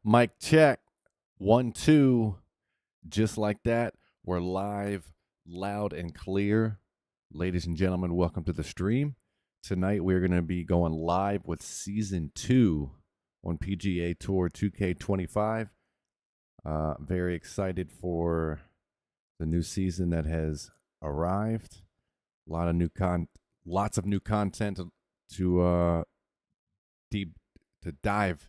Mic check. 1, 2. Just like that. We're live, loud and clear. Ladies and gentlemen, welcome to the stream. Tonight we're going to be going live with Season 2 on PGA Tour 2K25. Very excited for the new season that has arrived. Lots of new content to dive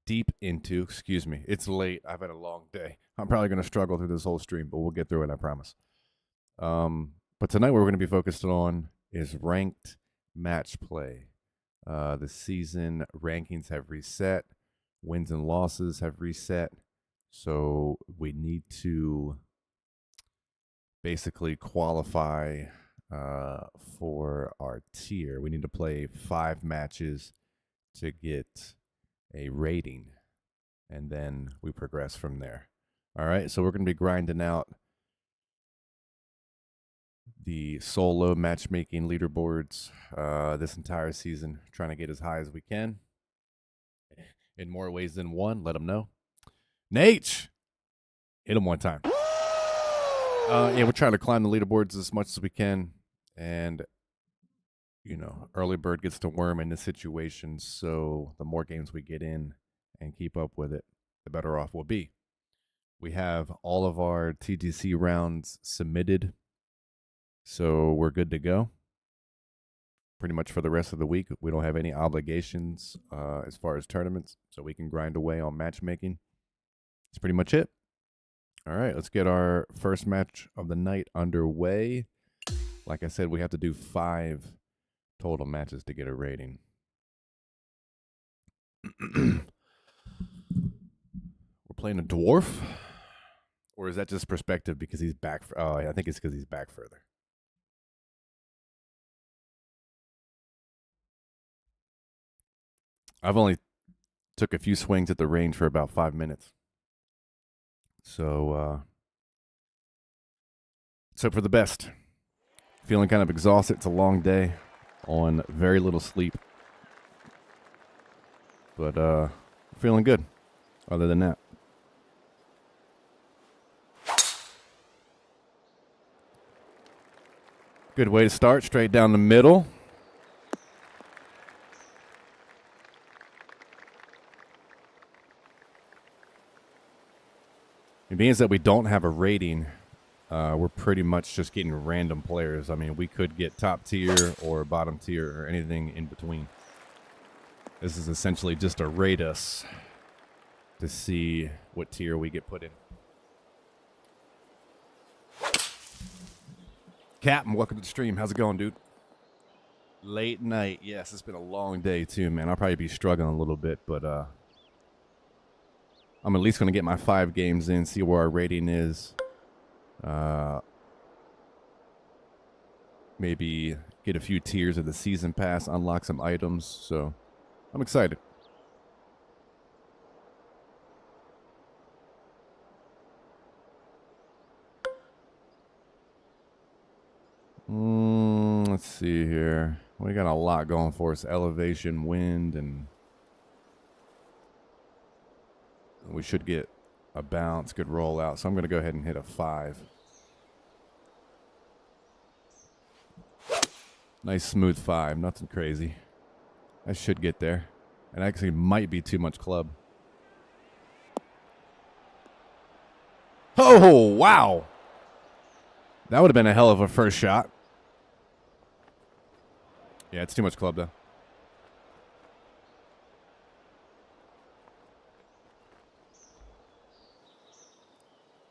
deep into. Excuse me. It's late. I've had a long day. I'm probably going to struggle through this whole stream, but we'll get through it, I promise. But tonight what we're going to be focused on is ranked match play. The season rankings have reset. Wins and losses have reset. So we need to basically qualify for our tier. We need to play 5 matches to get a rating, and then we progress from there. All right, so we're going to be grinding out the solo matchmaking leaderboards this entire season, trying to get as high as we can in more ways than one. Let them know. Nate, hit him one time. Yeah, we're trying to climb the leaderboards as much as we can, and early bird gets to worm in this situation, so the more games we get in and keep up with it, the better off we'll be. We have all of our TGC rounds submitted, so we're good to go. Pretty much for the rest of the week, we don't have any obligations as far as tournaments, so we can grind away on matchmaking. That's pretty much it. All right, let's get our first match of the night underway. Like I said, we have to do 5 total matches to get a rating. We're playing a dwarf? Or is that just perspective because he's back? I think it's because he's back further. I've only took a few swings at the range for about 5 minutes. So, let's hope for the best. Feeling kind of exhausted. It's a long day on very little sleep. But feeling good other than that. Good way to start, straight down the middle. It means that we don't have a rating. We're pretty much just getting random players. I mean, we could get top tier or bottom tier or anything in between. This is essentially just to rate us to see what tier we get put in. Captain, welcome to the stream. How's it going, dude? Late night. Yes, it's been a long day too, man. I'll probably be struggling a little bit, but I'm at least going to get my 5 games in, see where our rating is. Maybe get a few tiers of the season pass, unlock some items. So I'm excited. Let's see here. We got a lot going for us. Elevation, wind, and we should get a bounce, good rollout. So I'm going to go ahead and hit a 5. Nice smooth 5, nothing crazy. I should get there. It actually might be too much club. Oh, wow. That would have been a hell of a first shot. Yeah, it's too much club, though.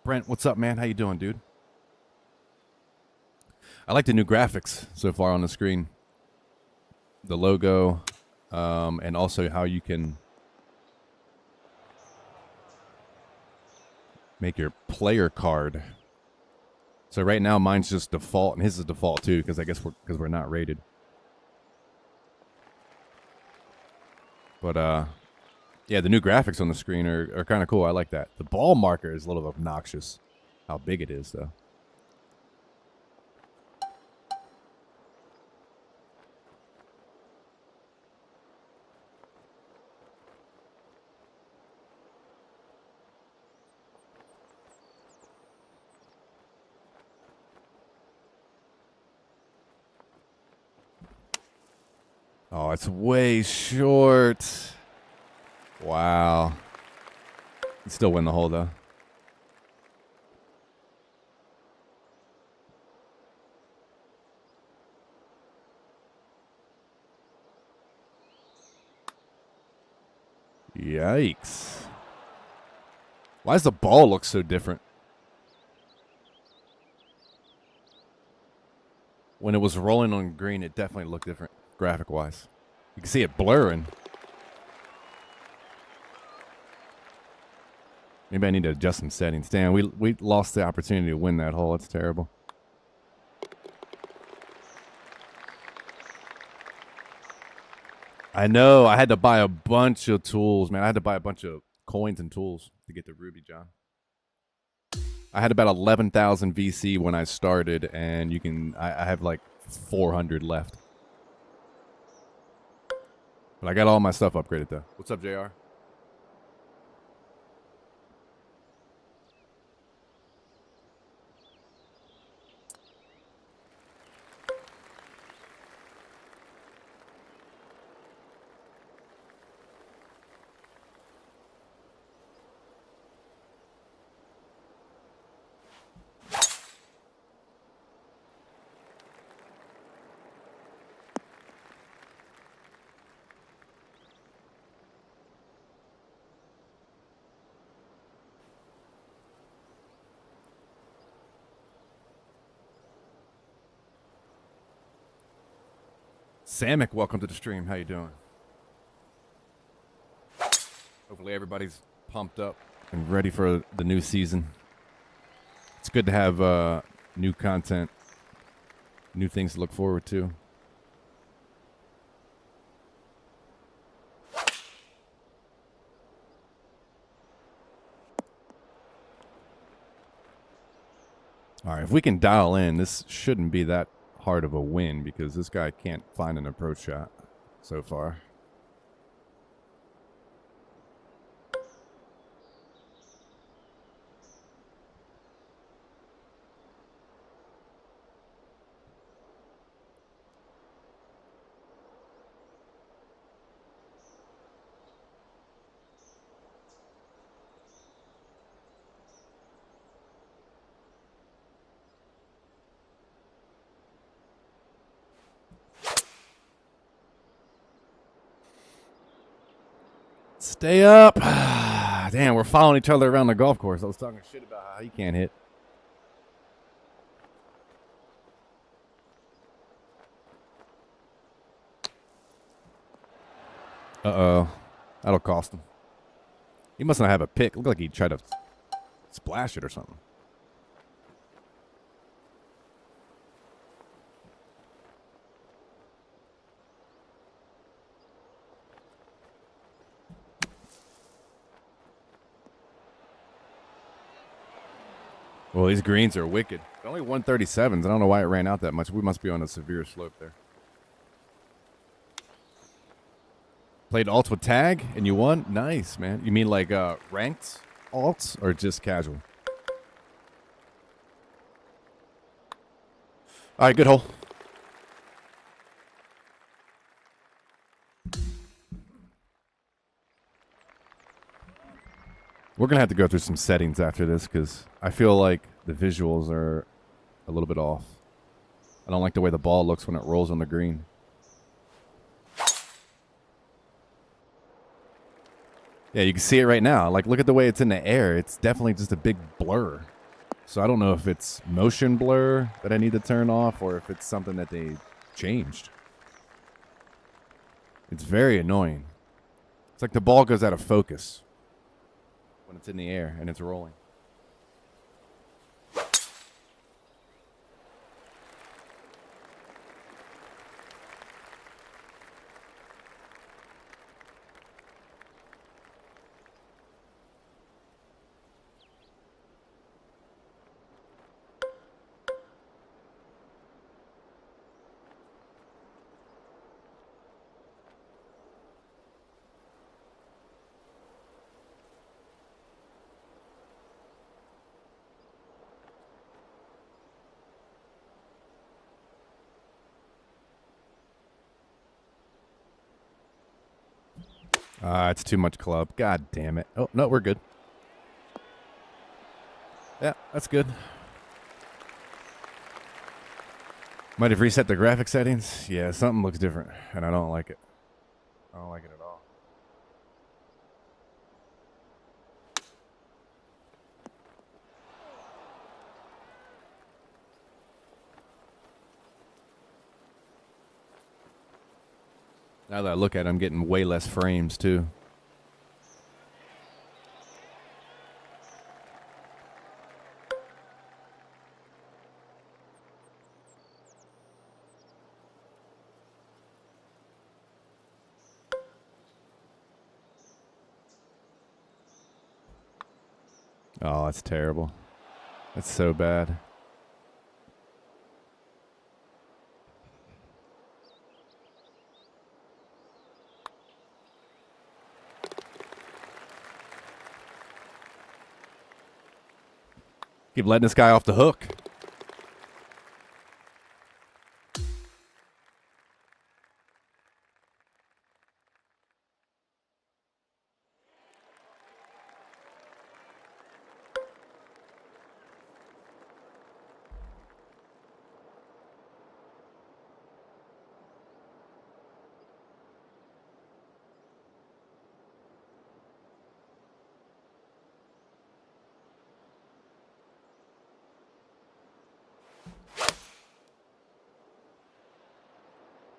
Brent, what's up, man? How you doing, dude? I like the new graphics so far on the screen. The logo, and also how you can make your player card. So right now mine's just default, and his is default too, because I guess we're not rated. But yeah, the new graphics on the screen are kind of cool. I like that. The ball marker is a little obnoxious. How big it is, though. Oh, it's way short. Wow. You still win the hole, though. Yikes. Why does the ball look so different? When it was rolling on green, it definitely looked different, graphic-wise. You can see it blurring. Maybe I need to adjust some settings. Damn, we lost the opportunity to win that hole. It's terrible. I know. I had to buy a bunch of tools, man. I had to buy a bunch of coins and tools to get the Ruby, John. I had about 11,000 VC when I started, and I have like 400 left. But I got all my stuff upgraded, though. What's up, JR? Samick, welcome to the stream. How you doing? Hopefully everybody's pumped up and ready for the new season. It's good to have new content, new things to look forward to. All right, if we can dial in, this shouldn't be that hard of a win because this guy can't find an approach shot so far. Stay up. Damn, we're following each other around the golf course. I was talking shit about how he can't hit. Uh-oh. That'll cost him. He must not have a pick. Looked like he tried to splash it or something. Well, these greens are wicked. Only 137s. I don't know why it ran out that much. We must be on a severe slope there. Played alts with tag and you won? Nice, man. You mean like ranked alts or just casual? All right, good hole. We're going to have to go through some settings after this because I feel like the visuals are a little bit off. I don't like the way the ball looks when it rolls on the green. Yeah, you can see it right now. Like, look at the way it's in the air. It's definitely just a big blur. So I don't know if it's motion blur that I need to turn off or if it's something that they changed. It's very annoying. It's like the ball goes out of focus when it's in the air and it's rolling. It's too much club. God damn it. Oh, no, we're good. Yeah, that's good. Might have reset the graphic settings. Yeah, something looks different, and I don't like it. I don't like it at all. Now that I look at it, I'm getting way less frames, too. Oh, that's terrible. That's so bad. Keep letting this guy off the hook.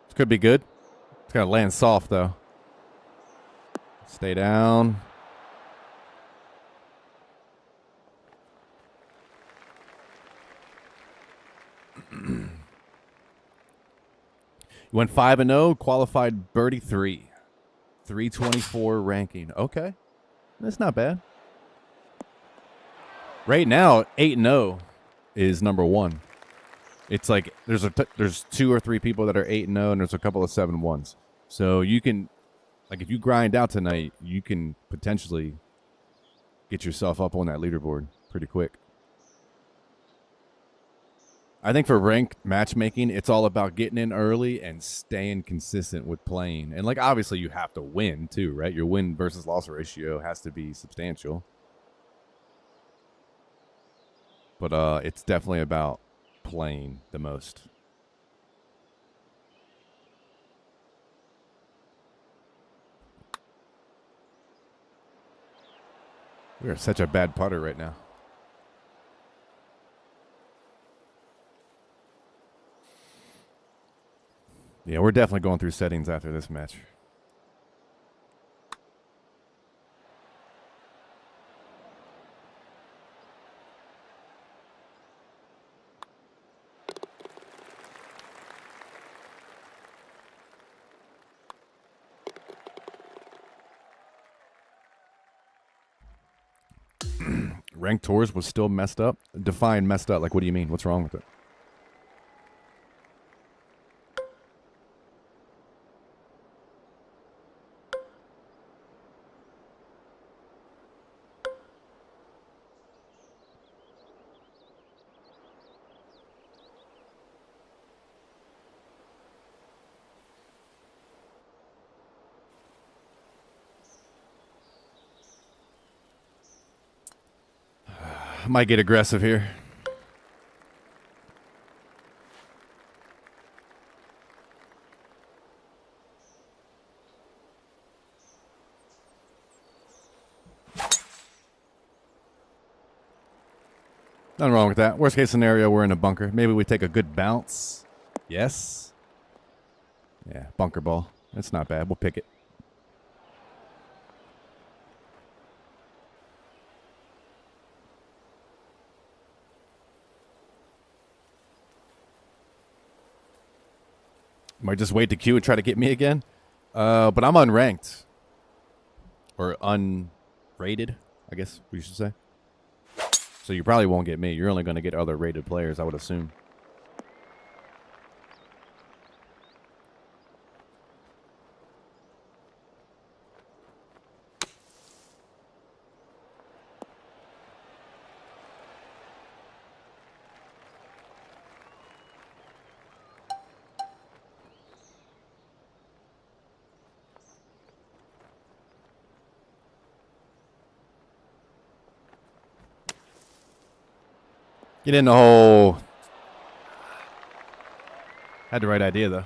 This could be good. It's got to land soft, though. Stay down. You went 5-0, qualified birdie 3. 324 ranking. Okay. That's not bad. Right now, 8-0 is number 1. It's like there's 2 or 3 people that are 8-0, and there's a couple of 7-1s. So you can, like, if you grind out tonight, you can potentially get yourself up on that leaderboard pretty quick. I think for ranked matchmaking, it's all about getting in early and staying consistent with playing. And, like, obviously you have to win too, right? Your win versus loss ratio has to be substantial. But it's definitely about playing the most. We are such a bad putter right now. Yeah, we're definitely going through settings after this match. Ranked tours was still messed up. Define messed up. Like, what do you mean? What's wrong with it? I might get aggressive here. Nothing wrong with that. Worst case scenario, we're in a bunker. Maybe we take a good bounce. Yes. Yeah, bunker ball. That's not bad. We'll pick it. Might just wait to queue and try to get me again. But I'm unranked. Or unrated, I guess we should say. So you probably won't get me. You're only going to get other rated players, I would assume. Get in the hole. Had the right idea, though.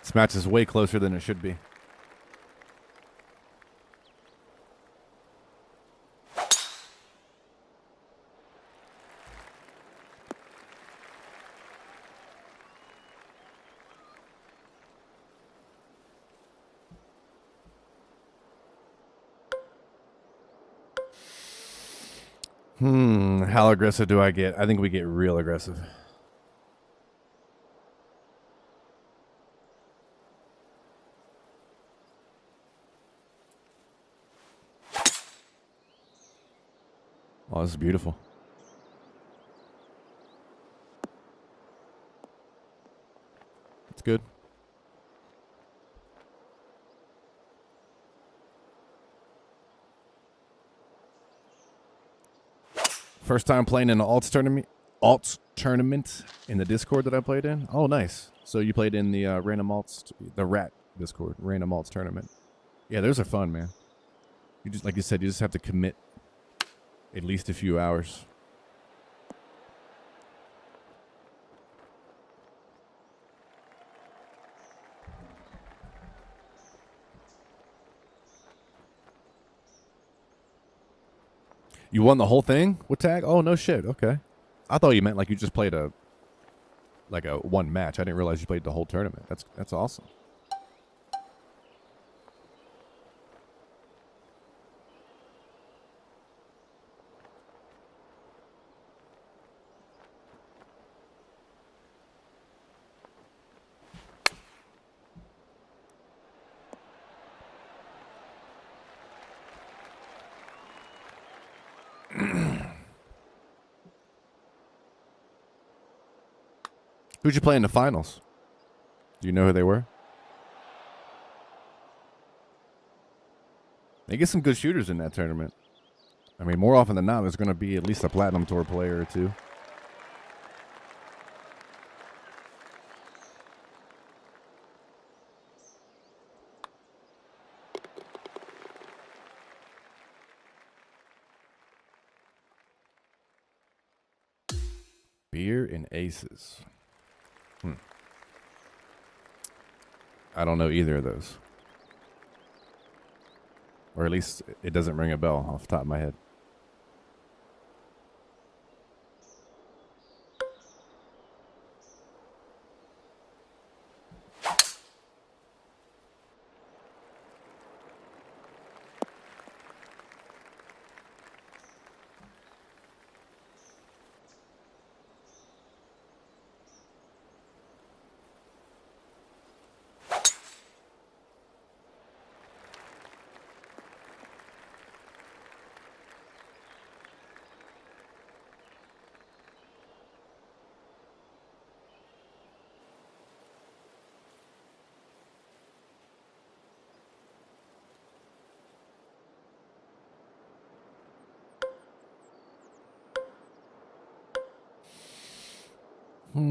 This match is way closer than it should be. How aggressive do I get? I think we get real aggressive. Oh, this is beautiful. It's good. First time playing in an alts tournament in the Discord that I played in. Oh, nice. So you played in the random alts, the Rat Discord, random alts tournament. Yeah, those are fun, man. You just, like you said, you just have to commit at least a few hours. You won the whole thing with tag? Oh, no shit. Okay. I thought you meant like you just played a one match. I didn't realize you played the whole tournament. That's awesome. Who'd you play in the finals? Do you know who they were? They get some good shooters in that tournament. I mean, more often than not, there's going to be at least a Platinum Tour player or two. Beer and aces. I don't know either of those. Or at least it doesn't ring a bell off the top of my head. Let's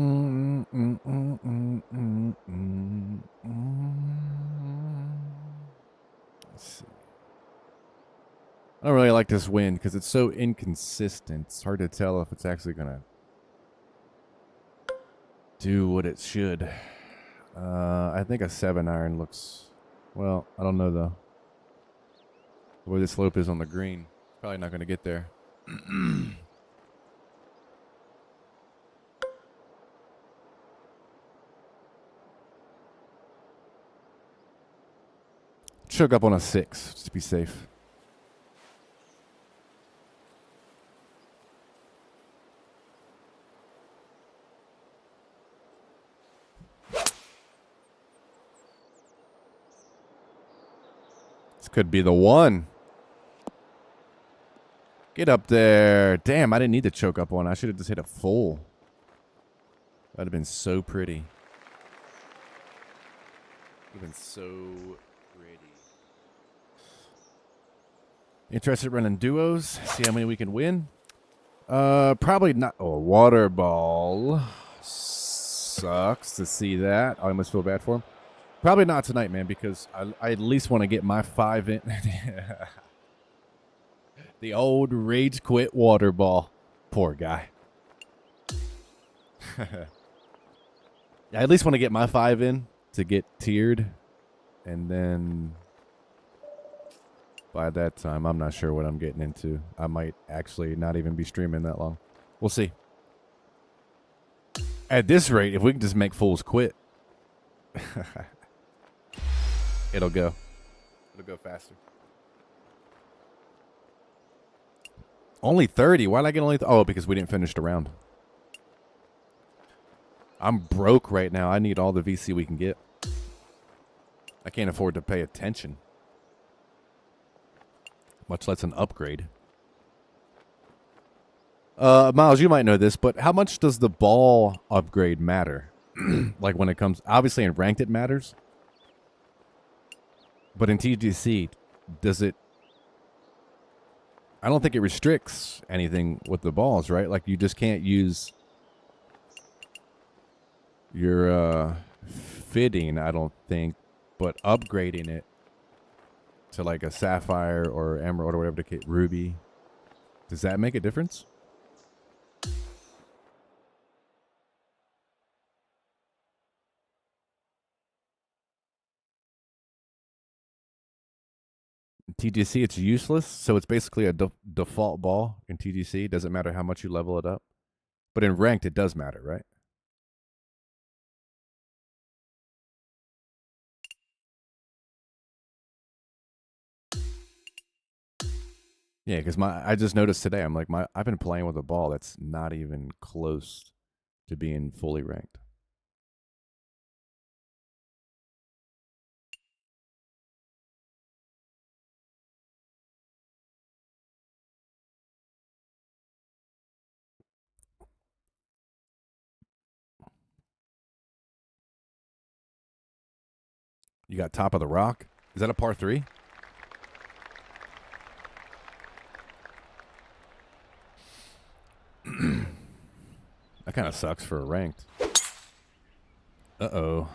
see. I don't really like this wind because it's so inconsistent. It's hard to tell if it's actually going to do what it should. I think a 7-iron looks... Well, I don't know, though. The way the slope is on the green, probably not going to get there. Choke up on a 6, just to be safe. Could be the one. Get up there. Damn, I didn't need to choke up one. I should have just hit a full. That'd have been so pretty. Would have been so pretty. Interested in running duos? See how many we can win? Probably not. Oh, water ball. Sucks to see that. I almost feel bad for him. Probably not tonight, man, because I at least want to get my 5 in. The old rage quit water ball. Poor guy. I at least want to get my 5 in to get tiered. And then by that time, I'm not sure what I'm getting into. I might actually not even be streaming that long. We'll see. At this rate, if we can just make fools quit, it'll go. It'll go faster. Only 30? Why did I get only... Oh, because we didn't finish the round. I'm broke right now. I need all the VC we can get. I can't afford to pay attention. Much less an upgrade. Miles, you might know this, but how much does the ball upgrade matter? Like when it comes... Obviously in ranked it matters. But in TGC, does it... I don't think it restricts anything with the balls, right? Like you just can't use your fitting, I don't think, but upgrading it to like a sapphire or emerald or whatever the case, ruby. Does that make a difference? TGC, it's useless, so it's basically a default ball in TGC. Doesn't matter how much you level it up. But in ranked, it does matter, right? Yeah, because I just noticed today, I'm like, I've been playing with a ball that's not even close to being fully ranked. You got top of the rock. Is that a par 3? That kind of sucks for a ranked. Uh-oh.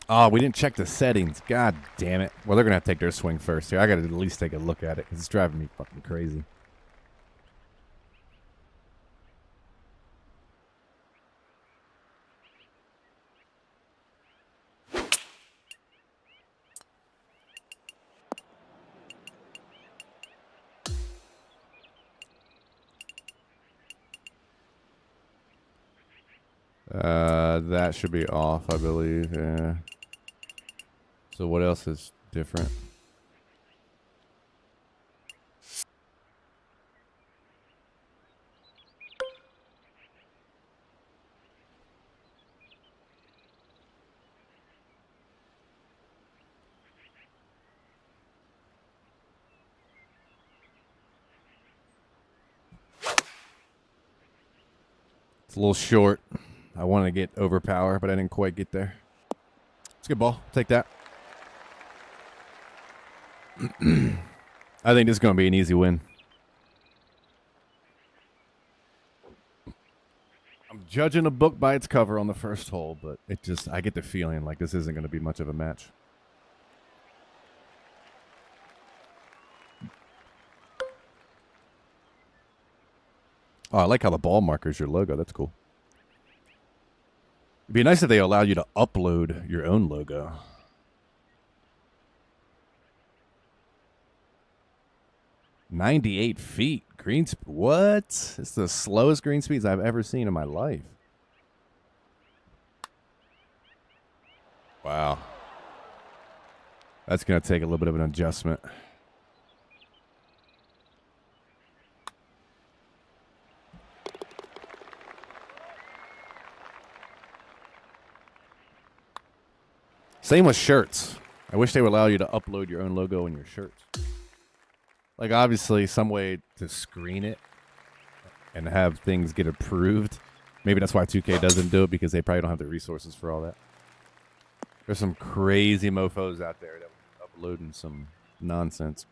Oh, we didn't check the settings. God damn it. Well, they're going to have to take their swing first here. I got to at least take a look at it because it's driving me fucking crazy. That should be off, I believe. Yeah. So what else is different? It's a little short. I wanted to get overpower, but I didn't quite get there. It's a good ball. Take that. I think this is going to be an easy win. I'm judging a book by its cover on the first hole, but I get the feeling like this isn't going to be much of a match. Oh, I like how the ball markers your logo. That's cool. It'd be nice if they allowed you to upload your own logo. "98 feet. Green speed. What? It's the slowest green speeds I've ever seen in my life. Wow. That's going to take a little bit of an adjustment. Same with shirts. I wish they would allow you to upload your own logo in your shirts. Like, obviously, some way to screen it and have things get approved. Maybe that's why 2K doesn't do it, because they probably don't have the resources for all that. There's some crazy mofos out there that are uploading some nonsense.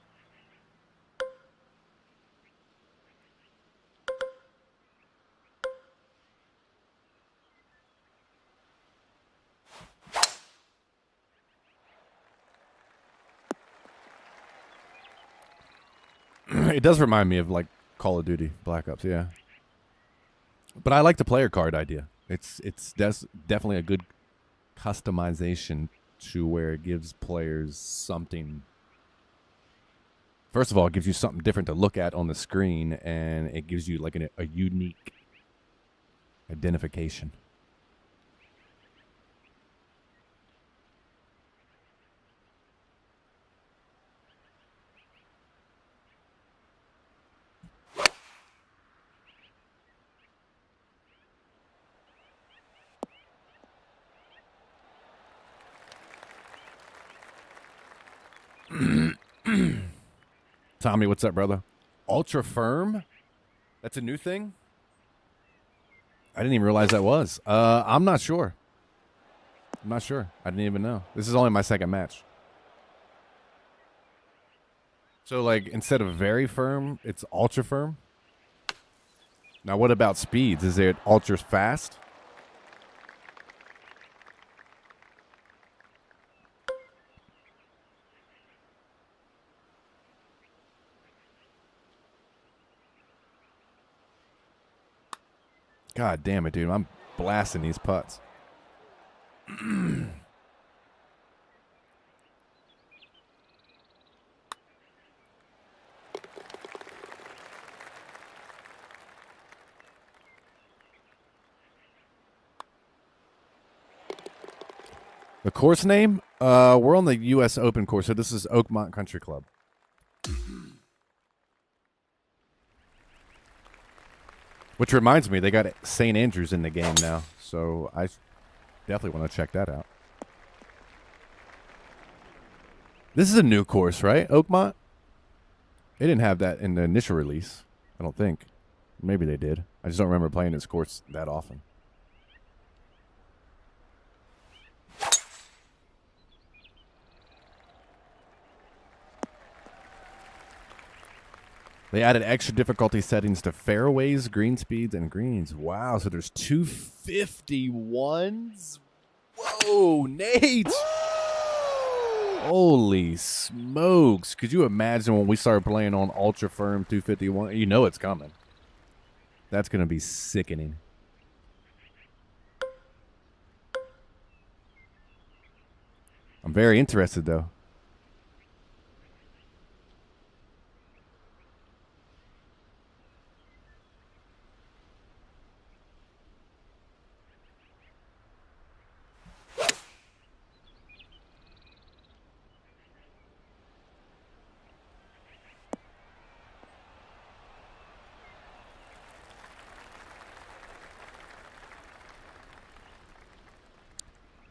It does remind me of, like, Call of Duty Black Ops, yeah. But I like the player card idea. It's definitely a good customization to where it gives players something. First of all, it gives you something different to look at on the screen, and it gives you like a unique identification. Tommy, what's up, brother? Ultra firm? That's a new thing? I didn't even realize that was. I'm not sure. I didn't even know. This is only my second match. So, like, instead of very firm, it's ultra firm? Now, what about speeds? Is it ultra fast? God damn it, dude. I'm blasting these putts. The course name? We're on the U.S. Open course, so this is Oakmont Country Club. Which reminds me, they got St. Andrews in the game now, so I definitely want to check that out. This is a new course, right? Oakmont? They didn't have that in the initial release, I don't think. Maybe they did. I just don't remember playing this course that often. They added extra difficulty settings to fairways, green speeds, and greens. Wow, so there's 251s? Whoa, Nate! Holy smokes. Could you imagine when we start playing on Ultra Firm 251? You know it's coming. That's going to be sickening. I'm very interested, though.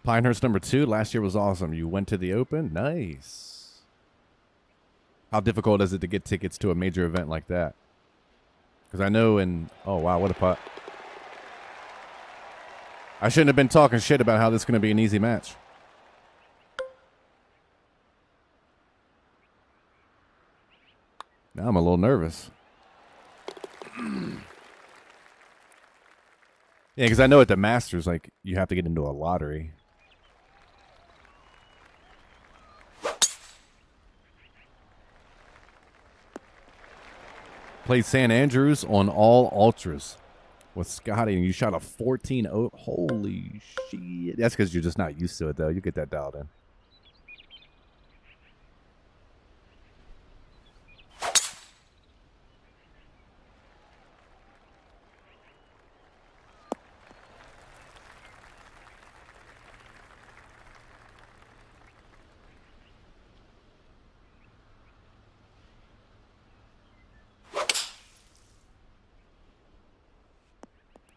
Pinehurst number 2. Last year was awesome. You went to the Open? Nice. How difficult is it to get tickets to a major event like that? Because I know in... Oh, wow, what a putt. I shouldn't have been talking shit about how this is going to be an easy match. Now I'm a little nervous. Yeah, because I know at the Masters, like, you have to get into a lottery. Played St. Andrews on all ultras with Scotty, and you shot a 14. Holy shit. That's because you're just not used to it, though. You get that dialed in.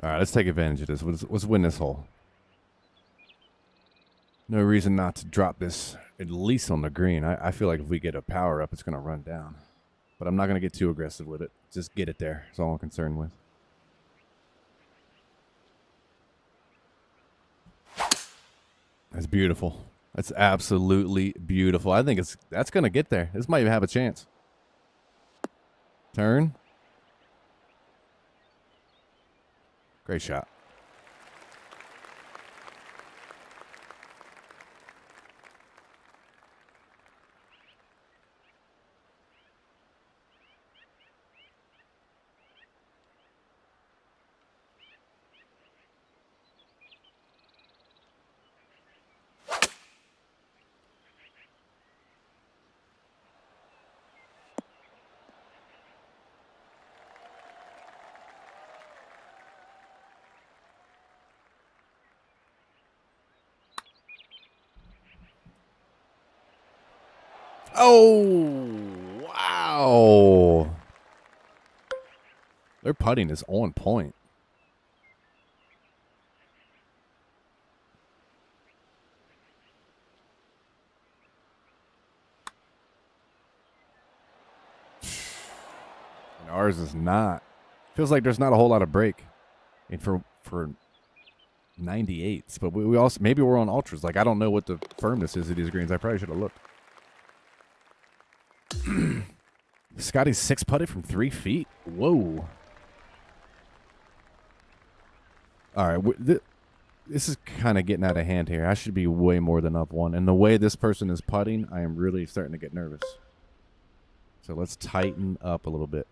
All right, let's take advantage of this. Let's win this hole. No reason not to drop this at least on the green. I feel like if we get a power up, it's going to run down. But I'm not going to get too aggressive with it. Just get it there. That's all I'm concerned with. That's beautiful. That's absolutely beautiful. I think that's going to get there. This might even have a chance. Turn. Great shot. Oh, wow. Their putting is on point. And ours is not. Feels like there's not a whole lot of break. I mean, for 98s, but we also maybe we're on ultras. Like I don't know what the firmness is of these greens. I probably should have looked. Scotty's 6 putted from 3 feet. Whoa. All right, this is kind of getting out of hand here. I should be way more than up 1. And the way this person is putting, I am really starting to get nervous. So let's tighten up a little bit.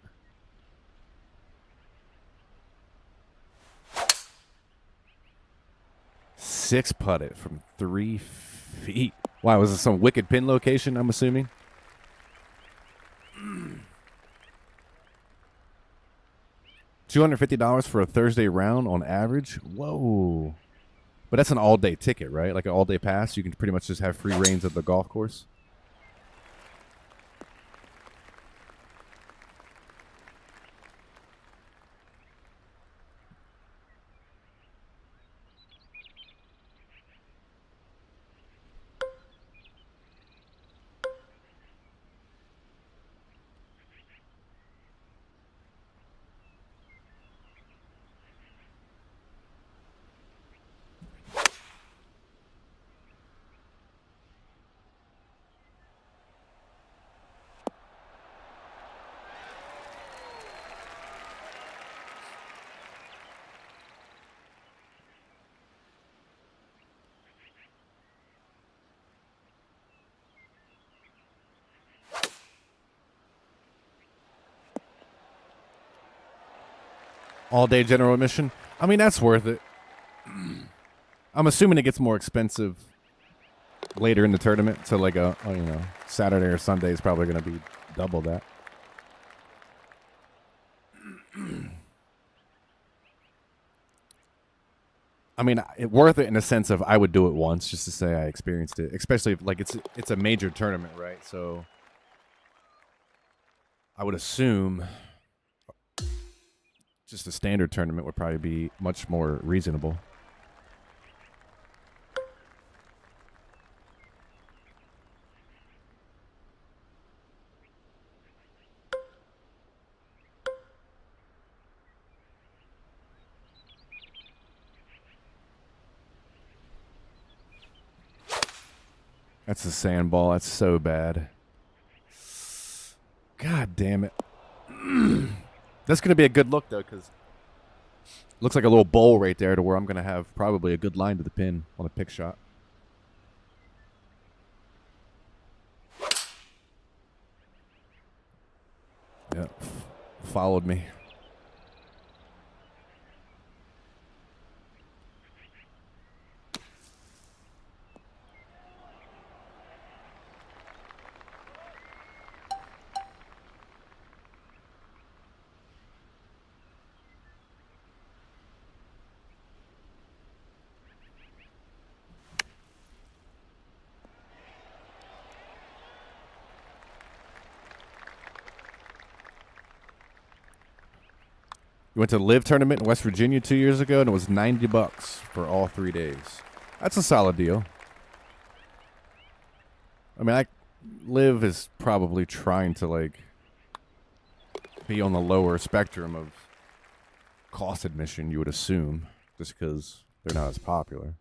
Six putted from 3 feet. Wow, was this some wicked pin location, I'm assuming? $250 for a Thursday round on average? Whoa. But that's an all-day ticket, right? Like an all-day pass? You can pretty much just have free reigns of the golf course? All-day general admission? I mean, that's worth it. I'm assuming it gets more expensive later in the tournament. So, like, Saturday or Sunday is probably going to be double that. I mean, worth it in the sense of I would do it once just to say I experienced it. Especially if, like, it's a major tournament, right? So I would assume just a standard tournament would probably be much more reasonable. That's a sand ball. That's so bad. God damn it. That's going to be a good look, though, because it looks like a little bowl right there to where I'm going to have probably a good line to the pin on a pick shot. Yeah, followed me. You went to the Live tournament in West Virginia 2 years ago, and it was $90 for all 3 days. That's a solid deal. I mean, Live is probably trying to, like, be on the lower spectrum of cost admission, you would assume, just because they're not as popular.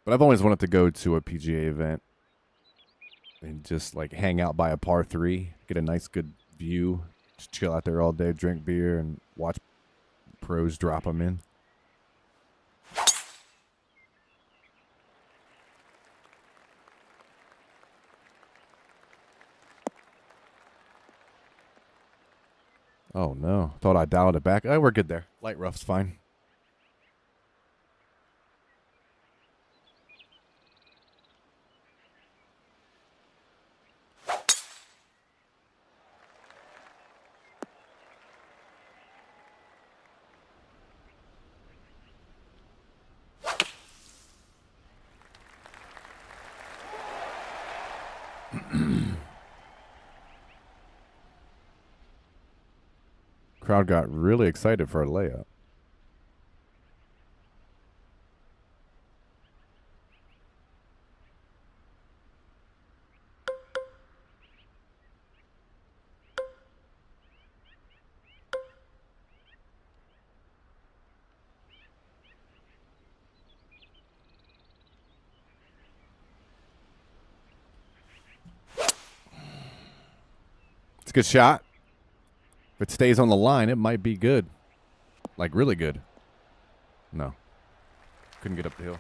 But I've always wanted to go to a PGA event and just, like, hang out by a par 3, get a nice, good view, just chill out there all day, drink beer, and watch pros drop them in. Oh, no. Thought I dialed it back. Oh, we're good there. Light rough's fine. Crowd got really excited for a layup. It's a good shot. If it stays on the line, it might be good. Like, really good. No. Couldn't get up the hill.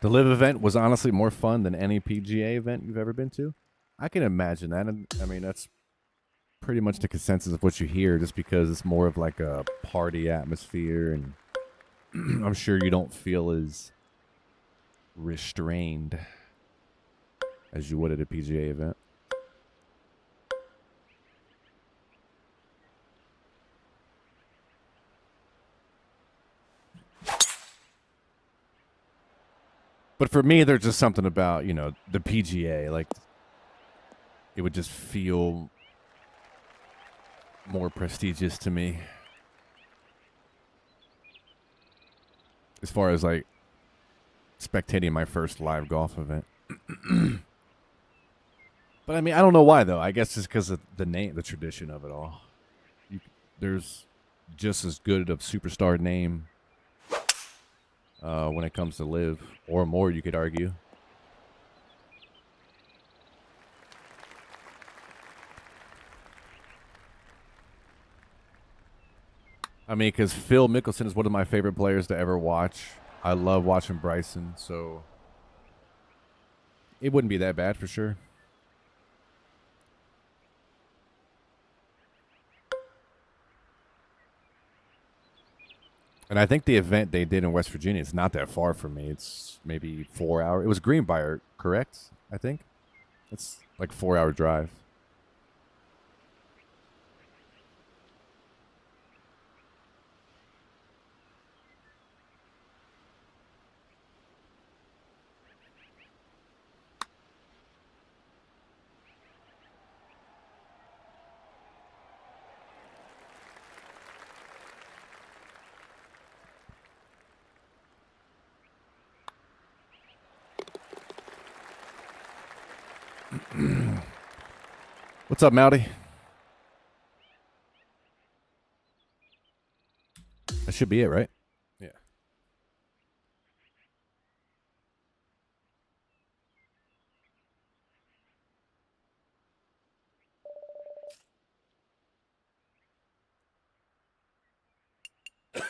The Live event was honestly more fun than any PGA event you've ever been to. I can imagine that. And I mean, that's pretty much the consensus of what you hear, just because it's more of like a party atmosphere, and I'm sure you don't feel as restrained as you would at a PGA event. But for me, there's just something about, you know, the PGA. Like, it would just feel more prestigious to me. As far as, like, spectating my first live golf event. But, I mean, I don't know why, though. I guess it's because of the name, the tradition of it all. There's just as good of superstar name when it comes to Live, or more, you could argue. I mean, because Phil Mickelson is one of my favorite players to ever watch. I love watching Bryson, so it wouldn't be that bad for sure. And I think the event they did in West Virginia is not that far from me. It's maybe 4 hours. It was Greenbrier, correct? I think it's like 4 hour drive. What's up, Mouty? That should be it, right? Yeah. All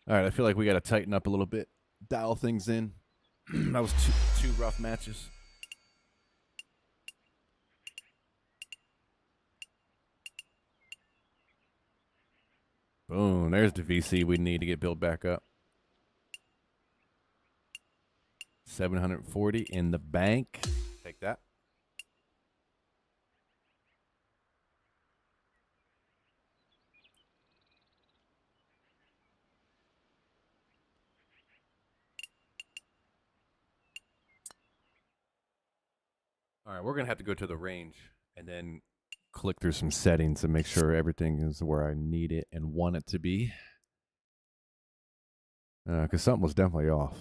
right, I feel like we got to tighten up a little bit, dial things in. That was two rough matches. Boom. There's the VC we need to get built back up. 740 in the bank. Take that. All right, we're going to have to go to the range and then click through some settings to make sure everything is where I need it and want it to be. Because something was definitely off.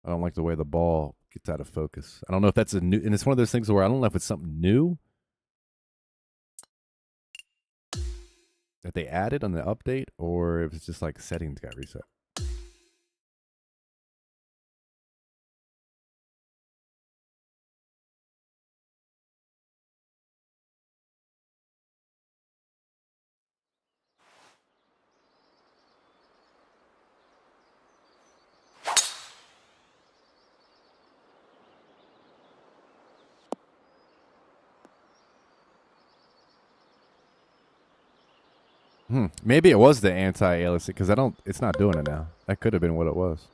I don't like the way the ball gets out of focus. I don't know if that's a new, and it's one of those things where I don't know if it's something new that they added on the update or if it's just like settings got reset. Maybe it was the anti-aliasing because it's not doing it now. That could have been what it was.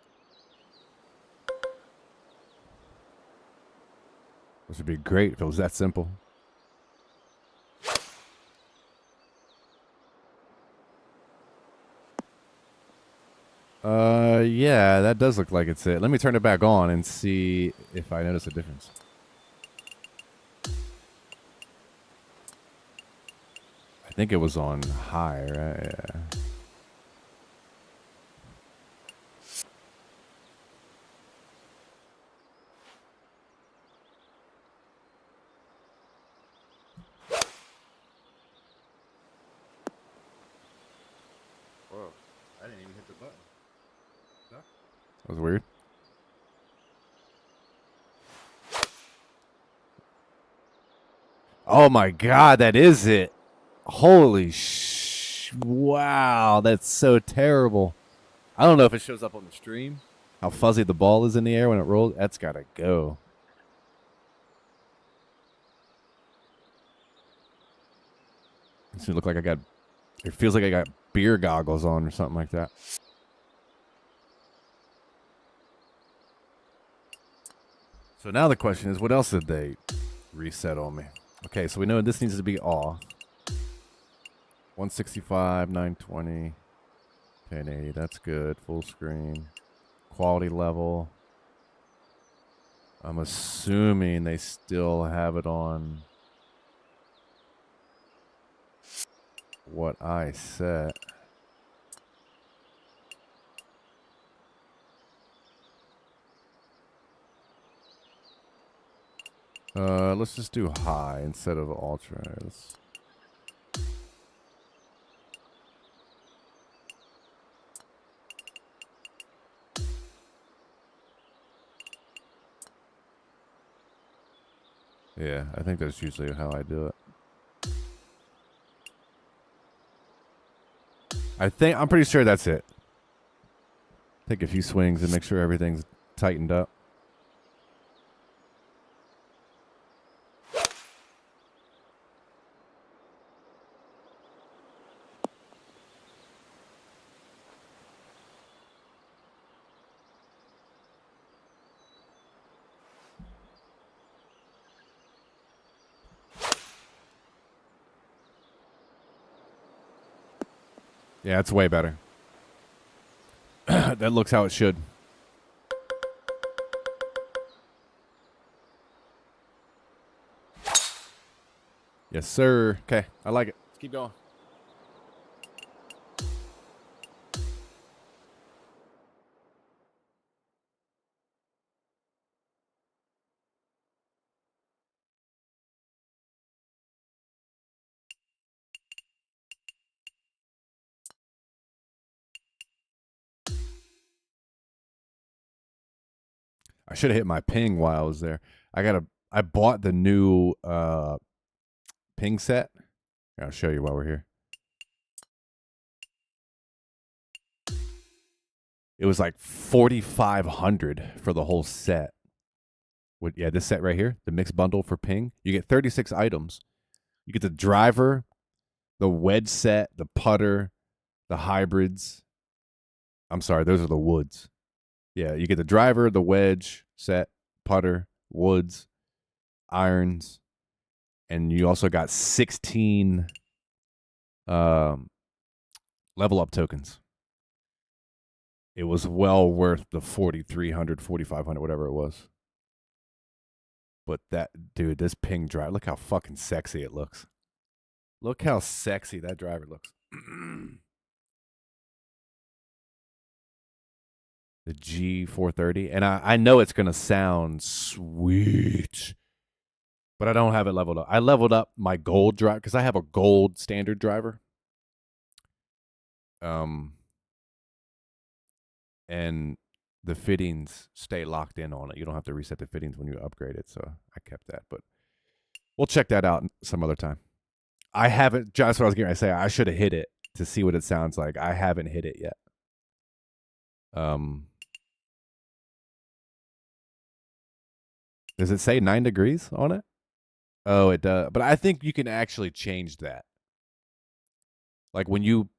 Which would be great if it was that simple. Yeah, that does look like it's it. Let me turn it back on and see if I notice a difference. I think it was on high, right? Yeah. Whoa, I didn't even hit the button. That was weird. Oh my god, that is it. Holy wow, that's so terrible. I don't know if it shows up on the stream. How fuzzy the ball is in the air when it rolls. That's gotta go. It look like it feels like I got beer goggles on or something like that. So now the question is, what else did they reset on me? Okay, so we know this needs to be off. 165, 920, 1080. That's good. Full screen. Quality level. I'm assuming they still have it on what I set. Let's just do high instead of ultra. Yeah, I think that's usually how I do it. I'm pretty sure that's it. Take a few swings and make sure everything's tightened up. Yeah, it's way better. That looks how it should. Yes, sir. Okay, I like it. Let's keep going. I should have hit my ping while I was there. I bought the new ping set. I'll show you while we're here. It was like 4,500 for the whole set. Yeah, this set right here, the mixed bundle for ping. You get 36 items. You get the driver, the wedge set, the putter, the hybrids. I'm sorry, those are the woods. Yeah, you get the driver, the wedge, set, putter, woods, irons, and you also got 16 um, level up tokens. It was well worth the 4,300, 4,500, whatever it was. But that dude, this ping drive, look how fucking sexy it looks. Look how sexy that driver looks. The G430, and I know it's gonna sound sweet, but I don't have it leveled up. I leveled up my gold drive because I have a gold standard driver. And the fittings stay locked in on it. You don't have to reset the fittings when you upgrade it. So I kept that, but we'll check that out some other time. I haven't. Just what I was getting to say. I should have hit it to see what it sounds like. I haven't hit it yet. Does it say 9 degrees on it? Oh, it does. But I think you can actually change that. Like when you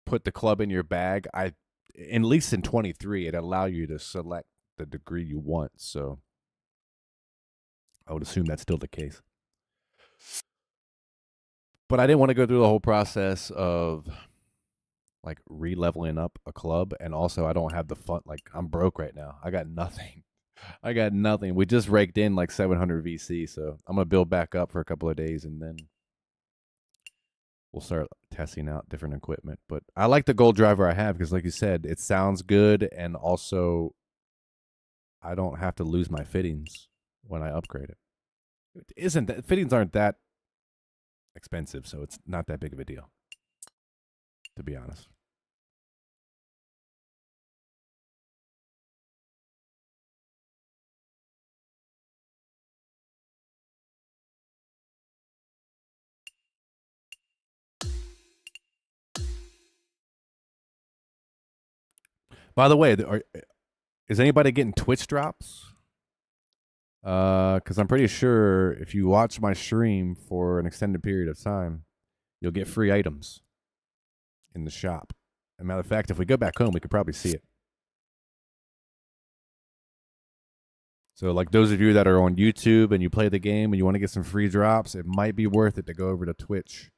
put the club in your bag, at least in 23, it allow you to select the degree you want. So I would assume that's still the case. But I didn't want to go through the whole process of like re-leveling up a club, and also I don't have the fun. Like I'm broke right now. I got nothing. I got nothing. We just raked in like 700 VC, so I'm gonna build back up for a couple of days, and then we'll start testing out different equipment. But I like the gold driver I have because, like you said, it sounds good, and also I don't have to lose my fittings when I upgrade it. It isn't that fittings aren't that expensive, so it's not that big of a deal, to be honest. By the way, is anybody getting Twitch drops? Because I'm pretty sure if you watch my stream for an extended period of time, you'll get free items in the shop. As a matter of fact, if we go back home, we could probably see it. So, like those of you that are on YouTube and you play the game and you want to get some free drops, it might be worth it to go over to Twitch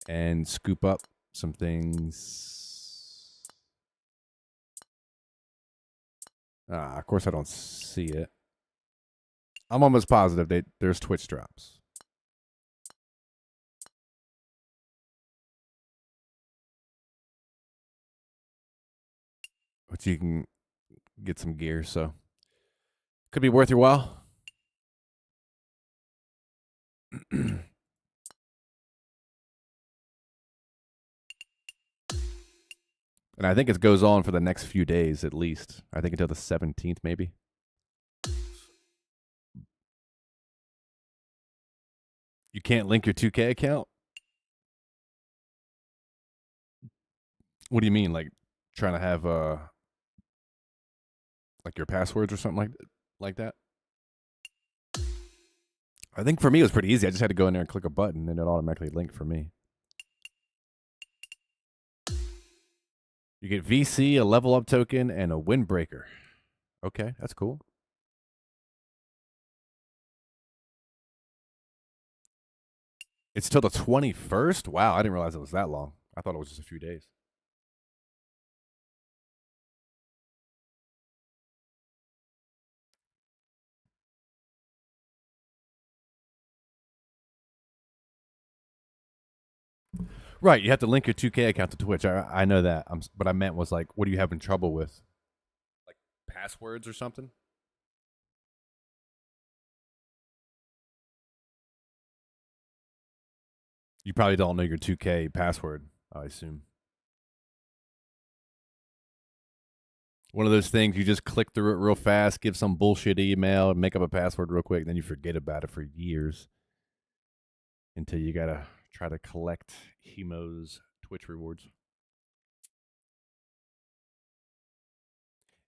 and scoop up some things. Of course, I don't see it. I'm almost positive there's Twitch drops. But you can get some gear, so could be worth your while. And I think it goes on for the next few days at least. I think until the 17th, maybe. You can't link your 2K account? What do you mean? Like trying to have like your passwords or something like that? I think for me it was pretty easy. I just had to go in there and click a button and it automatically linked for me. You get VC, a level up token, and a windbreaker. Okay, that's cool. It's till the 21st? Wow, I didn't realize it was that long. I thought it was just a few days. Right, you have to link your 2K account to Twitch. I know that. But I meant was like, what are you having trouble with? Like passwords or something? You probably don't know your 2K password, I assume. One of those things you just click through it real fast, give some bullshit email, make up a password real quick, then you forget about it for years until you gotta try to collect Hemo's Twitch rewards.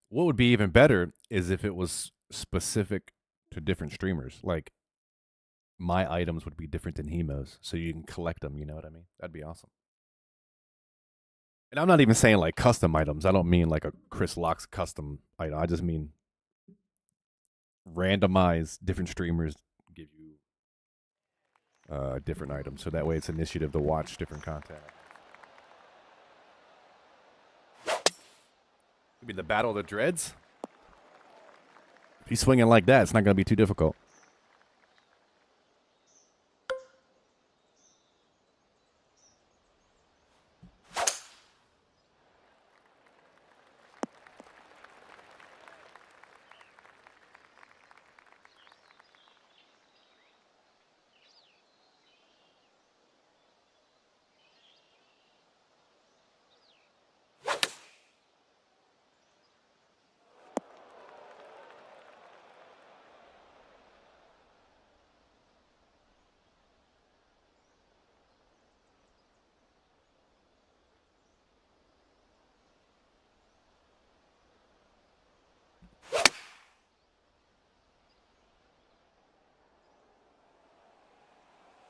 What would be even better is if it was specific to different streamers. Like my items would be different than Hemo's, so you can collect them. You know what I mean? That'd be awesome. And I'm not even saying like custom items. I don't mean like a Chris Locks custom item. I just mean randomized different streamers give you different items. So that way it's initiative to watch different content. Maybe the Battle of the Dreads? If he's swinging like that, it's not going to be too difficult.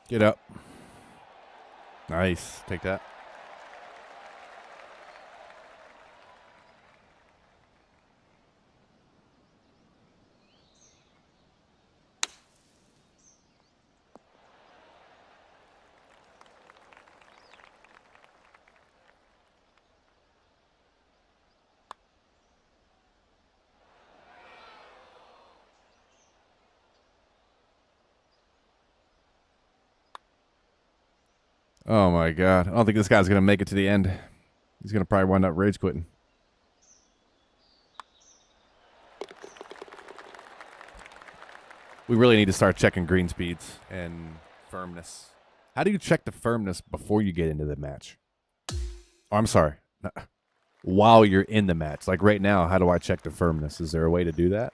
Get up. Nice. Take that. Oh my god. I don't think this guy's going to make it to the end. He's going to probably wind up rage quitting. We really need to start checking green speeds and firmness. How do you check the firmness before you get into the match? Oh, I'm sorry. While you're in the match. Like right now, how do I check the firmness? Is there a way to do that?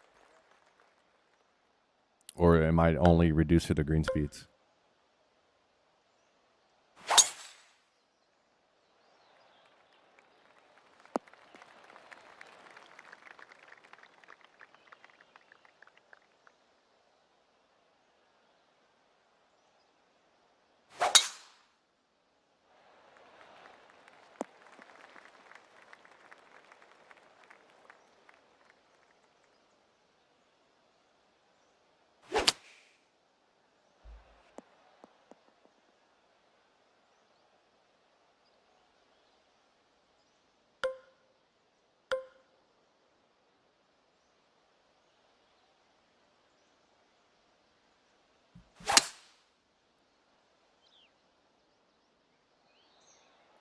Or am I only reduced to the green speeds?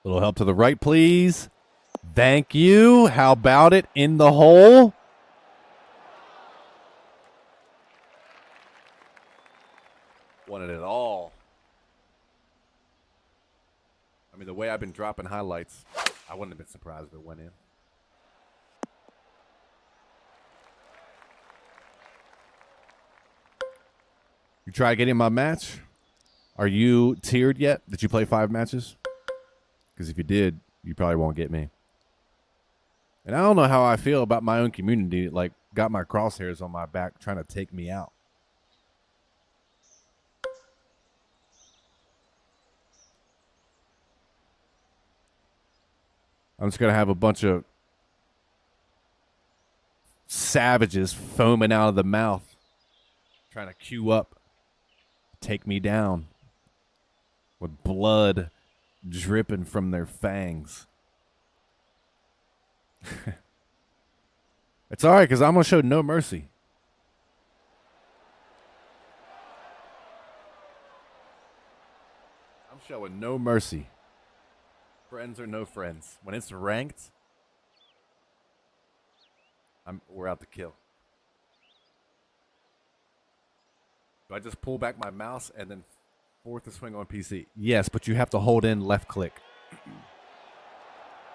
A little help to the right, please. Thank you. How about it? In the hole. Wanted it all. I mean, the way I've been dropping highlights, I wouldn't have been surprised if it went in. You try getting my match? Are you tiered yet? Did you play 5 matches? Because if you did, you probably won't get me. And I don't know how I feel about my own community. Like, got my crosshairs on my back trying to take me out. I'm just going to have a bunch of savages foaming out of the mouth, trying to queue up, take me down with blood dripping from their fangs. It's all right, because I'm going to show no mercy. I'm showing no mercy. Friends or no friends. When it's ranked, we're out to kill. Do I just pull back my mouse and then force the swing on PC? Yes, but you have to hold in left click.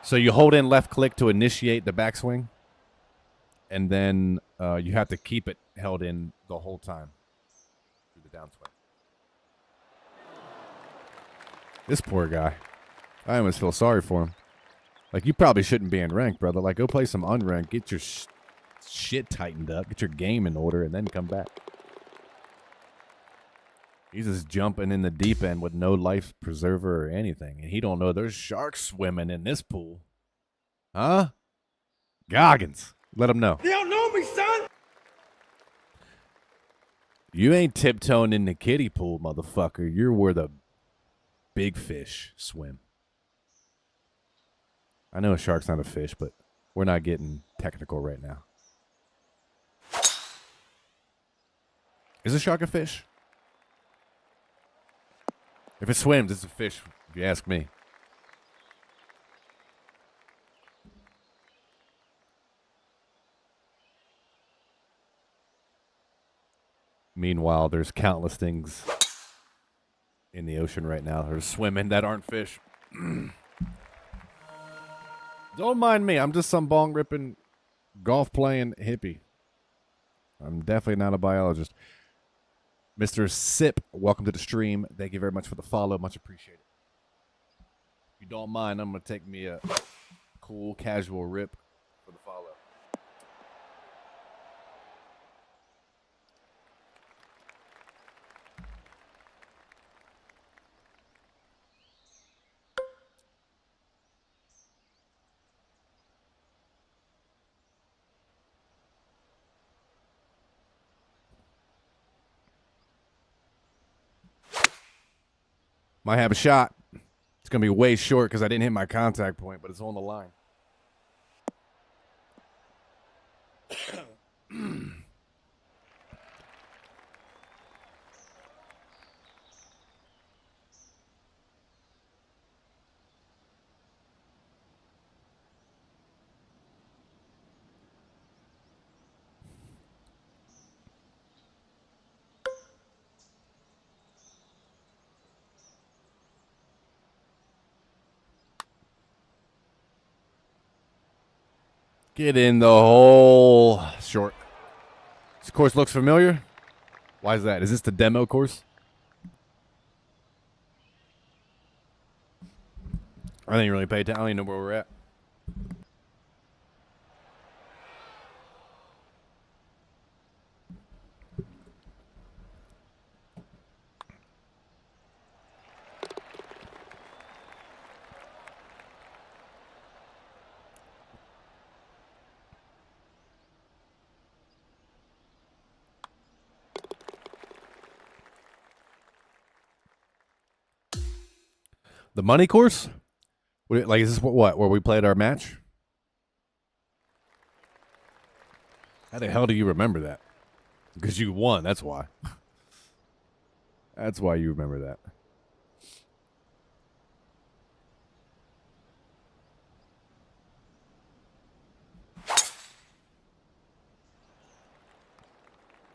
So you hold in left click to initiate the backswing, and then you have to keep it held in the whole time through the downswing. This poor guy. I almost feel sorry for him. Like, you probably shouldn't be in ranked, brother. Like, go play some unranked. Get your shit tightened up. Get your game in order, and then come back. He's just jumping in the deep end with no life preserver or anything. And he don't know there's sharks swimming in this pool. Huh? Goggins. Let him know. You don't know me, son. You ain't tiptoeing in the kiddie pool, motherfucker. You're where the big fish swim. I know a shark's not a fish, but we're not getting technical right now. Is a shark a fish? If it swims, it's a fish, if you ask me. Meanwhile, there's countless things in the ocean right now that are swimming that aren't fish. Don't mind me. I'm just some bong ripping, golf playing hippie. I'm definitely not a biologist. Mr. Sip, welcome to the stream. Thank you very much for the follow. Much appreciated. If you don't mind, I'm going to take me a cool, casual rip for the follow. Might have a shot. It's going to be way short because I didn't hit my contact point, but it's on the line. Get in the hole. Short. This course looks familiar. Why is that? Is this the demo course? I didn't really pay attention. I don't even know where we're at. The money course? Like, is this what? Where we played our match? How the hell do you remember that? Because you won, that's why. That's why you remember that.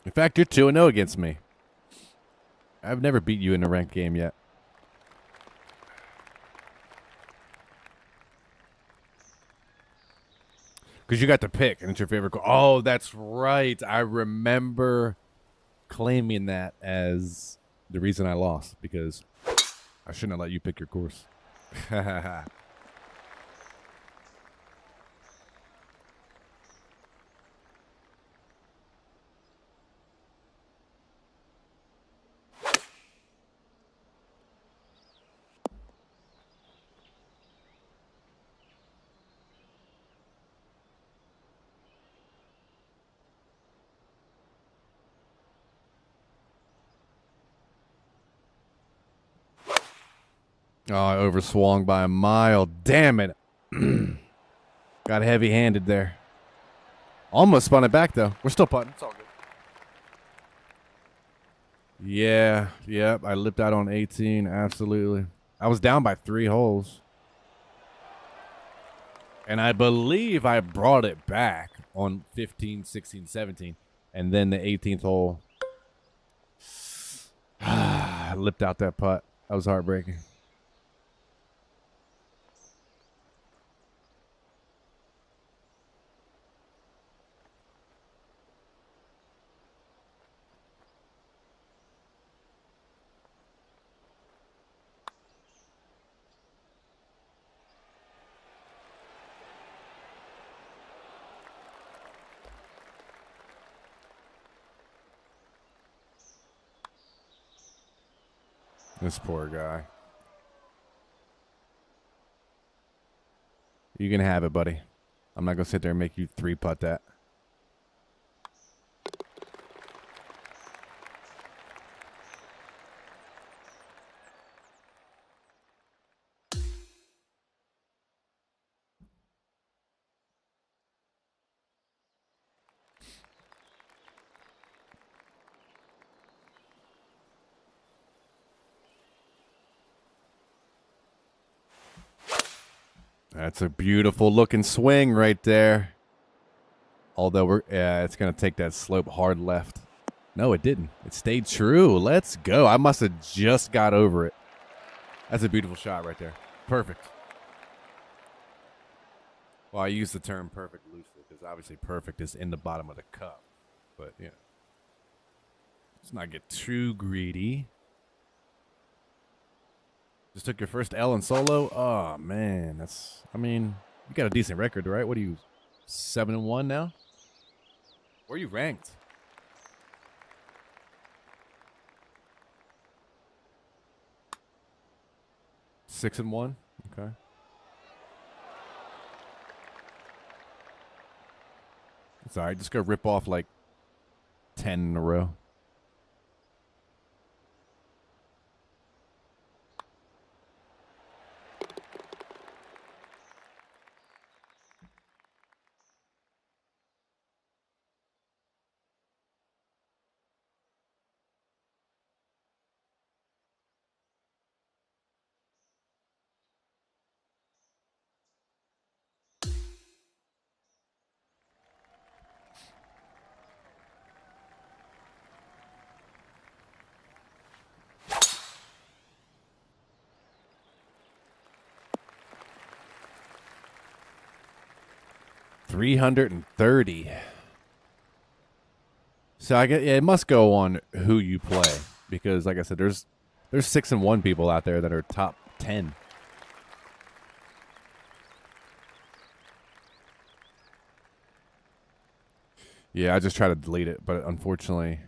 In fact, you're 2-0 against me. I've never beat you in a ranked game yet. Because you got to pick, and it's your favorite course. Oh, that's right. I remember claiming that as the reason I lost, because I shouldn't have let you pick your course. Oh, I overswung by a mile. Damn it. Got heavy-handed there. Almost spun it back, though. We're still putting. It's all good. Yeah, yep. I lipped out on 18. Absolutely. I was down by 3 holes. And I believe I brought it back on 15, 16, 17. And then the 18th hole, I lipped out that putt. That was heartbreaking. This poor guy. You can have it, buddy. I'm not going to sit there and make you 3-putt that. That's a beautiful looking swing right there. Although it's going to take that slope hard left. No, it didn't. It stayed true. Let's go. I must have just got over it. That's a beautiful shot right there. Perfect. Well, I use the term perfect loosely because obviously perfect is in the bottom of the cup. But, yeah. Let's not get too greedy. Just took your first L in solo? Oh, man. You got a decent record, right? What are you, 7-1 now? Where are you ranked? Six and 1? Okay. It's all right. Just go rip off like 10 in a row. $330. So I get it must go on who you play because, like I said, there's 6 and 1 people out there that are top 10. Yeah, I just try to delete it, but unfortunately,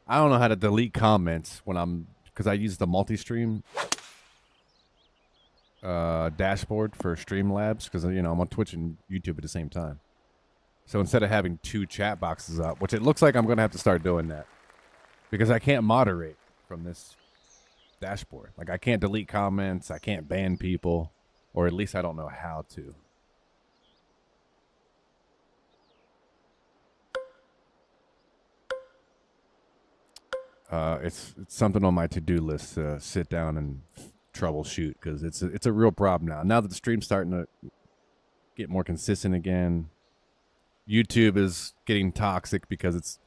I don't know how to delete comments because I use the multi-stream dashboard for Streamlabs because I'm on Twitch and YouTube at the same time. So instead of having 2 chat boxes up, which it looks like I'm going to have to start doing that because I can't moderate from this dashboard. Like I can't delete comments, I can't ban people, or at least I don't know how to. It's something on my to-do list to sit down and troubleshoot because it's a real problem now. Now that the stream's starting to get more consistent again, YouTube is getting toxic because it's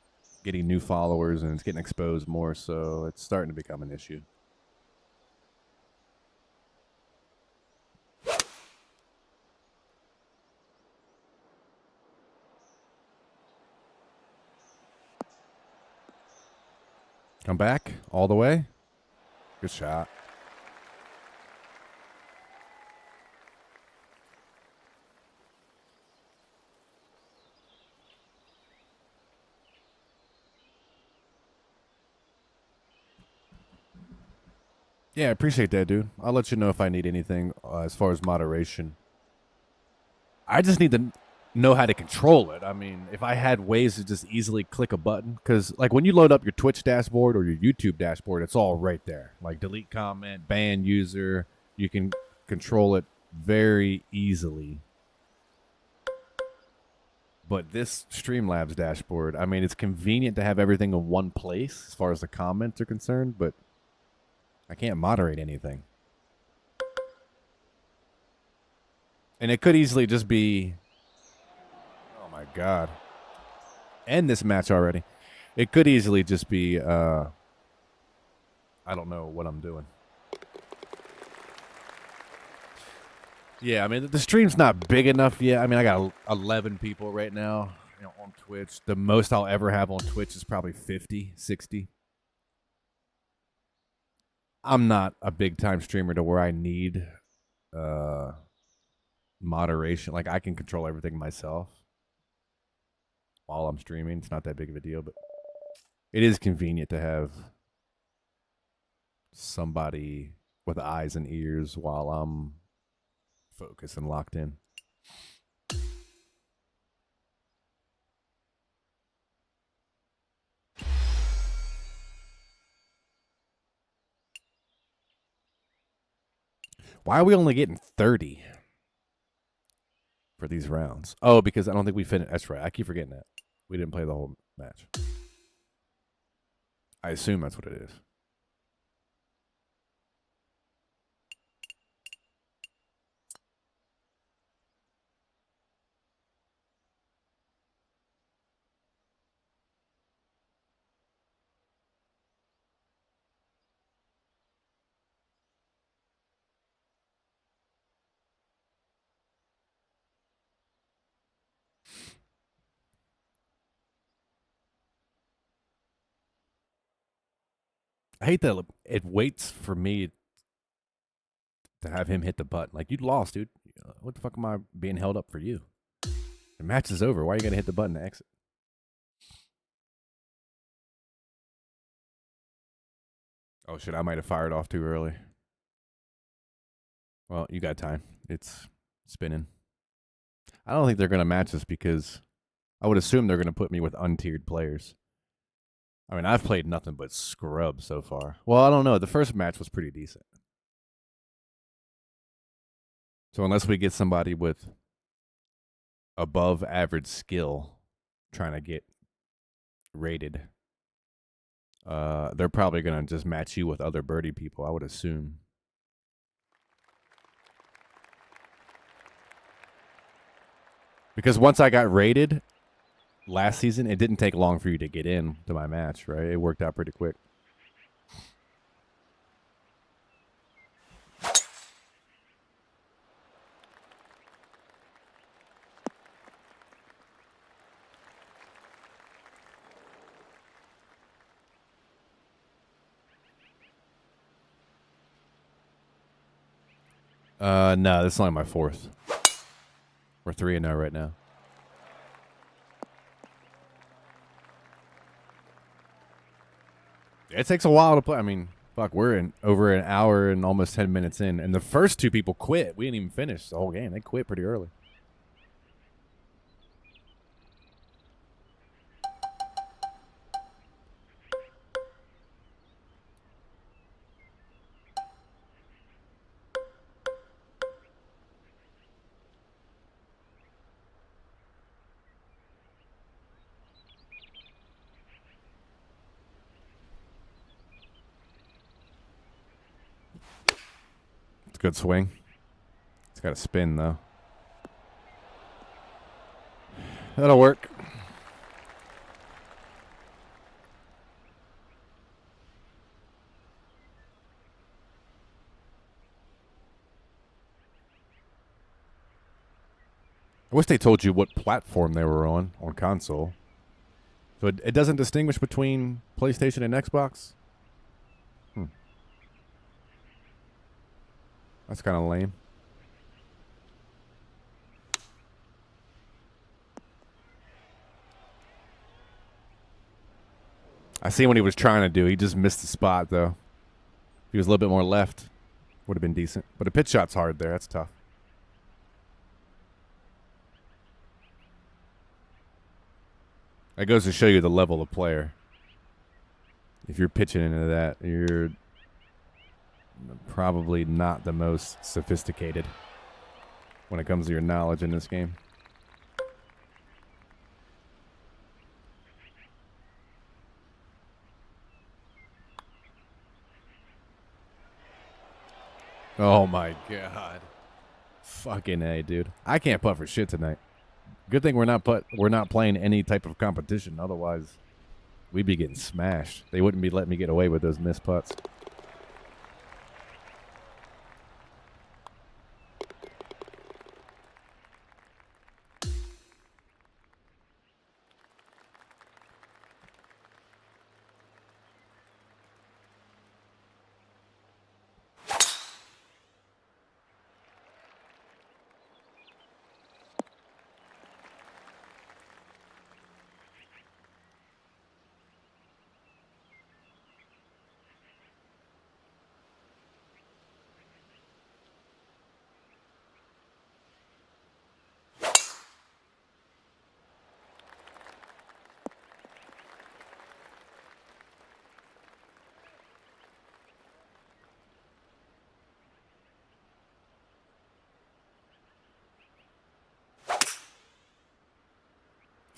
getting new followers and it's getting exposed more, so it's starting to become an issue. Come back all the way. Good shot. Yeah, I appreciate that, dude. I'll let you know if I need anything as far as moderation. I just need to know how to control it. I mean, if I had ways to just easily click a button, because like when you load up your Twitch dashboard or your YouTube dashboard, it's all right there. Like delete comment, ban user, you can control it very easily. But this Streamlabs dashboard, I mean, it's convenient to have everything in one place as far as the comments are concerned, but I can't moderate anything. And it could easily just be, oh my God, end this match already. It could easily just be, I don't know what I'm doing. Yeah, I mean, the stream's not big enough yet. I mean, I got 11 people right now on Twitch. The most I'll ever have on Twitch is probably 50, 60. I'm not a big-time streamer to where I need moderation. Like, I can control everything myself while I'm streaming. It's not that big of a deal, but it is convenient to have somebody with eyes and ears while I'm focused and locked in. Why are we only getting 30 for these rounds? Oh, because I don't think we finished. That's right. I keep forgetting that. We didn't play the whole match. I assume that's what it is. I hate that it waits for me to have him hit the button. Like, you lost, dude. What the fuck am I being held up for you? The match is over. Why are you going to hit the button to exit? Oh, shit. I might have fired off too early. Well, you got time. It's spinning. I don't think they're going to match us because I would assume they're going to put me with untiered players. I mean, I've played nothing but scrub so far. Well, I don't know. The first match was pretty decent. So unless we get somebody with above average skill trying to get rated, they're probably going to just match you with other birdie people, I would assume. Because once I got rated last season, it didn't take long for you to get in to my match, right? It worked out pretty quick. No, this is only my fourth. We're 3-0 right now. It takes a while to play. I mean, fuck, we're in over an hour and almost 10 minutes in, and the first two people quit. We didn't even finish the whole game. They quit pretty early. It's a good swing. It's got to spin, though. That'll work. I wish they told you what platform they were on console. So it doesn't distinguish between PlayStation and Xbox? That's kind of lame. I see what he was trying to do. He just missed the spot, though. If he was a little bit more left, would have been decent. But a pitch shot's hard there. That's tough. That goes to show you the level of player. If you're pitching into that, you're probably not the most sophisticated when it comes to your knowledge in this game. Oh my god. Fucking A, dude. I can't putt for shit tonight. Good thing we're not playing any type of competition. Otherwise, we'd be getting smashed. They wouldn't be letting me get away with those missed putts.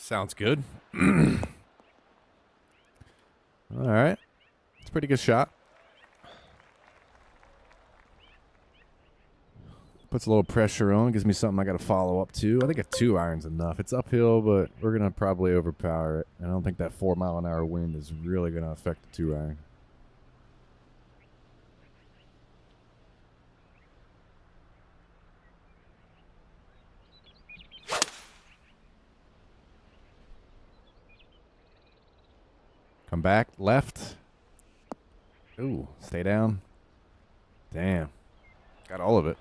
Sounds good. All right. It's a pretty good shot. Puts a little pressure on. Gives me something I got to follow up to. I think a 2-iron's enough. It's uphill, but we're going to probably overpower it. I don't think that 4-mile-an-hour wind is really going to affect the 2-iron. Come back. Left. Ooh, stay down. Damn. Got all of it.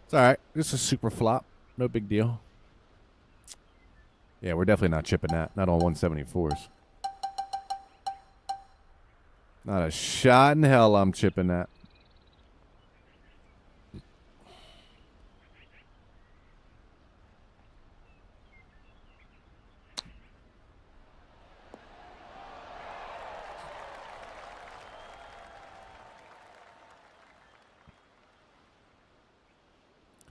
It's all right. This is super flop. No big deal. Yeah, we're definitely not chipping that. Not on 174s. Not a shot in hell I'm chipping that.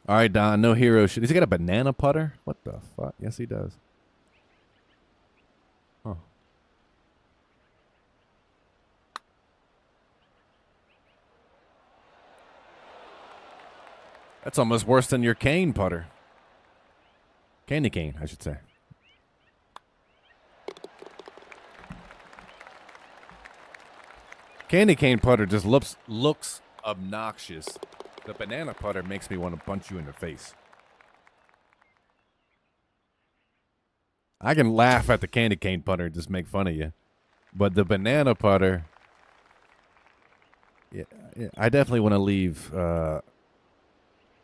All right, Don. No hero shit. Does he got a banana putter? What the fuck? Yes, he does. Huh. That's almost worse than your cane putter. Candy cane, I should say. Candy cane putter just looks obnoxious. The banana putter makes me want to punch you in the face. I can laugh at the candy cane putter and just make fun of you. But the banana putter, yeah, I definitely want to leave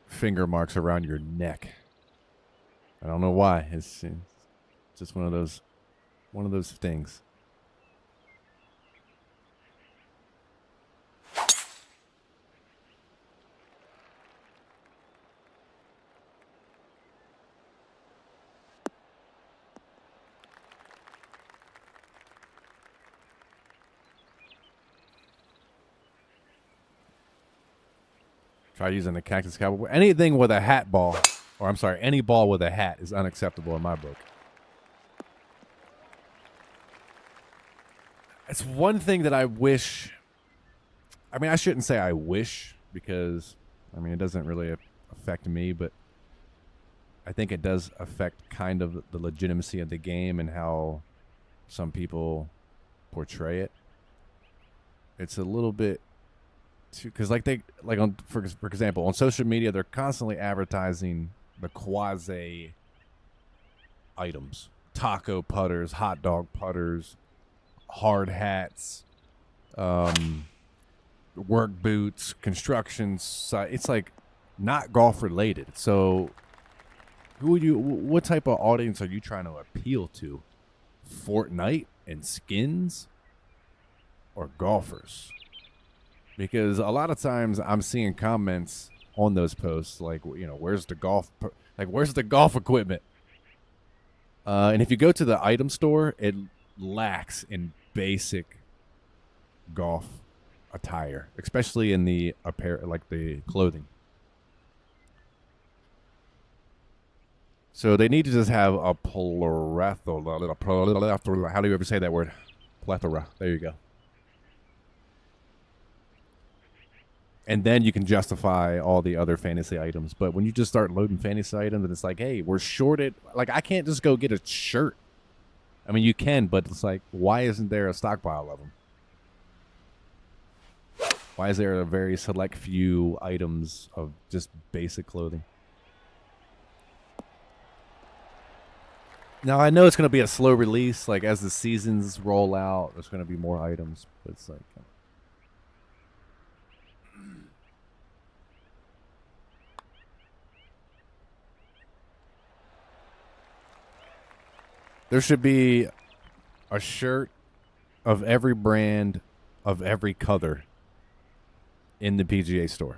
finger marks around your neck. I don't know why. It's just one of those things. Try using the cactus cowboy. Anything with a hat ball, or I'm sorry, any ball with a hat is unacceptable in my book. It's one thing that I wish. I mean, I shouldn't say I wish because, I mean, it doesn't really affect me, but I think it does affect kind of the legitimacy of the game and how some people portray it. It's a little bit too, because for example, on social media, they're constantly advertising the quasi items, taco putters, hot dog putters, hard hats, work boots, construction site. It's like not golf related. So what type of audience are you trying to appeal to? Fortnite and skins or golfers? Because a lot of times I'm seeing comments on those posts like, where's the golf equipment? And if you go to the item store, it lacks in basic golf attire, especially in the apparel, like the clothing. So they need to just have a plethora. How do you ever say that word? Plethora. There you go. And then you can justify all the other fantasy items. But when you just start loading fantasy items and it's like, hey, we're shorted. Like, I can't just go get a shirt. I mean, you can, but it's like, why isn't there a stockpile of them? Why is there a very select few items of just basic clothing? Now, I know it's going to be a slow release. Like, as the seasons roll out, there's going to be more items. But it's like... There should be a shirt of every brand, of every color in the PGA store.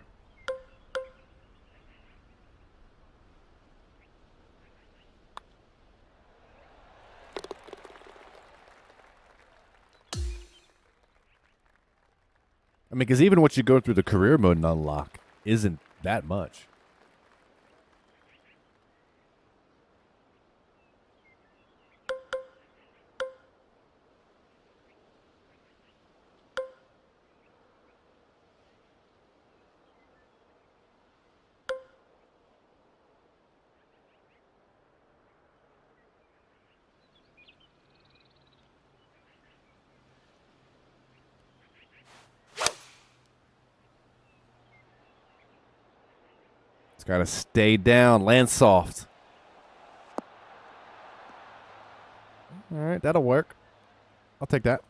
I mean, because even what you go through the career mode and unlock isn't that much. It's got to stay down. Land soft. All right, that'll work. I'll take that.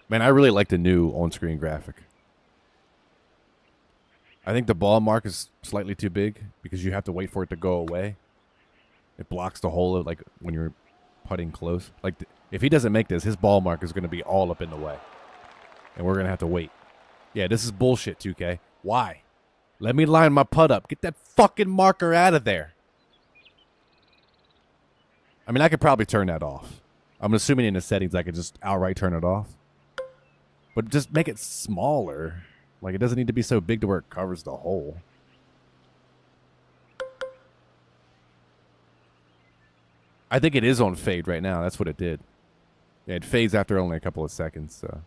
Man, I really like the new on-screen graphic. I think the ball mark is slightly too big because you have to wait for it to go away. It blocks the hole like when you're putting close. Like if he doesn't make this, his ball mark is going to be all up in the way. And we're going to have to wait. Yeah, this is bullshit, 2K. Why? Let me line my putt up. Get that fucking marker out of there. I mean, I could probably turn that off. I'm assuming in the settings I could just outright turn it off. But just make it smaller. Like, it doesn't need to be so big to where it covers the hole. I think it is on fade right now. That's what it did. Yeah, it fades after only a couple of seconds, so.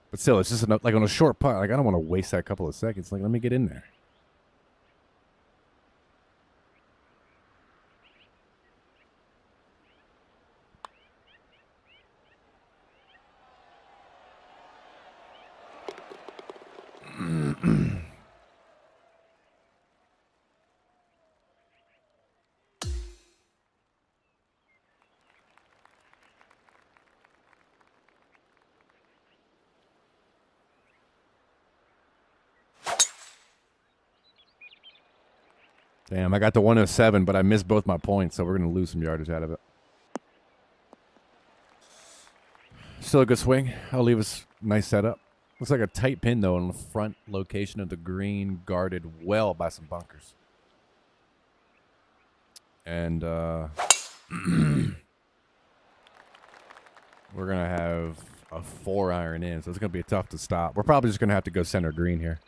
But still, it's just enough, like on a short putt. Like, I don't want to waste that couple of seconds. Like, let me get in there. Damn, I got the 107, but I missed both my points, so we're going to lose some yardage out of it. Still a good swing. I'll leave us nice setup. Looks like a tight pin, though, on the front location of the green, guarded well by some bunkers. And we're going to have a 4-iron in, so it's going to be tough to stop. We're probably just going to have to go center green here.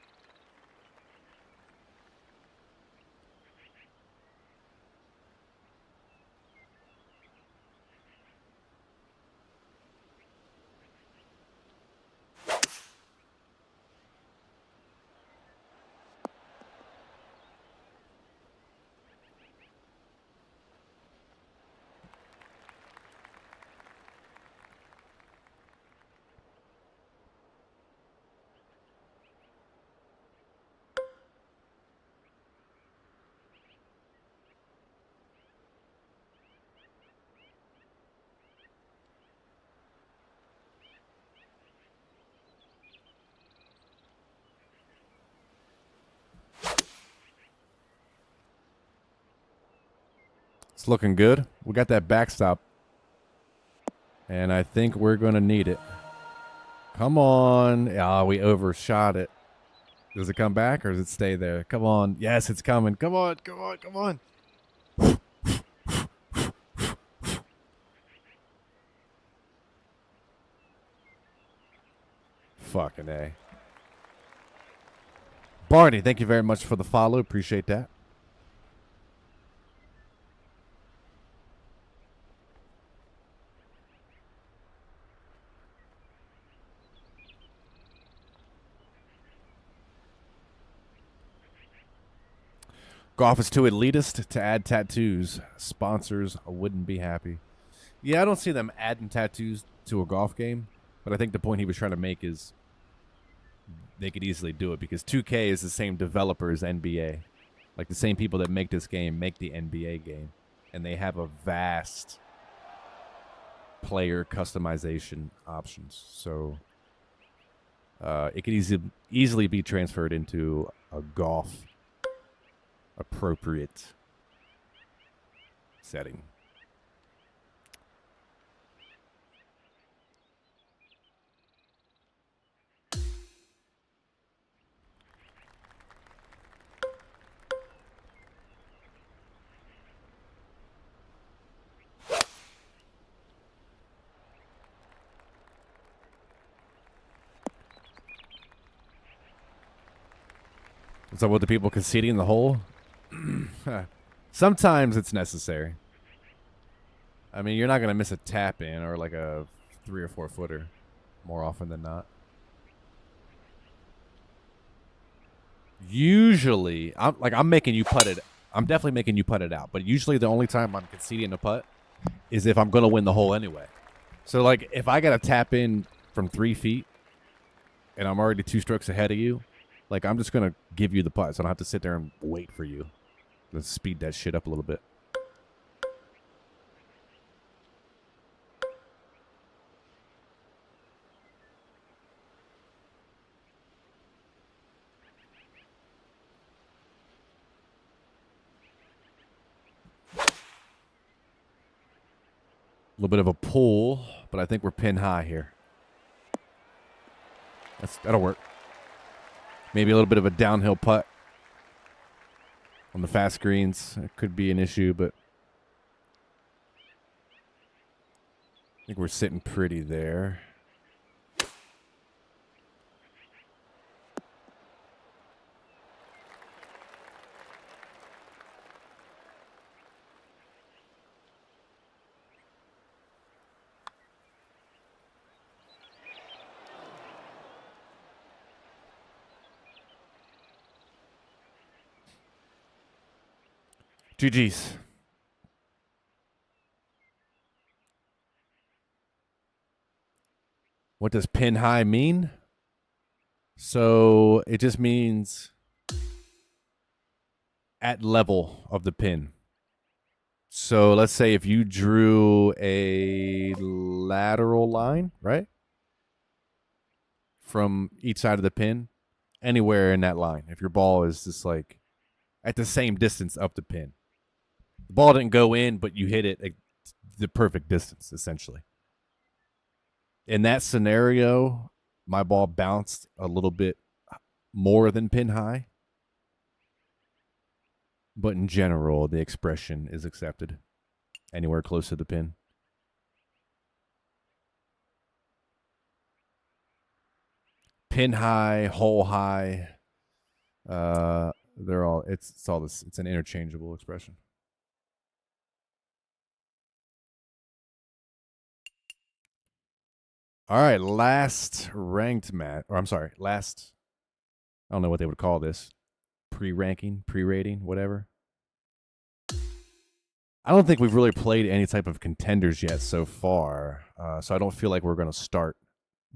It's looking good. We got that backstop. And I think we're going to need it. Come on. Ah, we overshot it. Does it come back or does it stay there? Come on. Yes, it's coming. Come on, come on, come on. Fucking A. Barney, thank you very much for the follow. Appreciate that. Golf is too elitist to add tattoos. Sponsors wouldn't be happy. Yeah, I don't see them adding tattoos to a golf game, but I think the point he was trying to make is they could easily do it because 2K is the same developer as NBA. Like the same people that make this game make the NBA game, and they have a vast player customization options. So it could easily be transferred into a golf appropriate setting. What's up with the people conceding the hole? Sometimes it's necessary. I mean, you're not going to miss a tap in or like a 3 or 4 footer more often than not. Usually, I'm making you putt it. I'm definitely making you putt it out. But usually the only time I'm conceding a putt is if I'm going to win the hole anyway. So, like, if I got to tap in from 3 feet and I'm already 2 strokes ahead of you, like, I'm just going to give you the putt. So I don't have to sit there and wait for you. Let's speed that shit up a little bit. A little bit of a pull, but I think we're pin high here. That'll work. Maybe a little bit of a downhill putt on the fast greens. It could be an issue, but I think we're sitting pretty there. GG's. What does pin high mean? So it just means at level of the pin. So let's say if you drew a lateral line, right? From each side of the pin, anywhere in that line. If your ball is just like at the same distance up the pin. The ball didn't go in, but you hit it at the perfect distance, essentially. In that scenario, my ball bounced a little bit more than pin high. But in general, the expression is accepted anywhere close to the pin. Pin high, hole high, they're all it's all this. It's an interchangeable expression. All right, last ranked match, or I'm sorry, last. I don't know what they would call this. Pre-ranking, pre-rating, whatever. I don't think we've really played any type of contenders yet so far, so I don't feel like we're going to start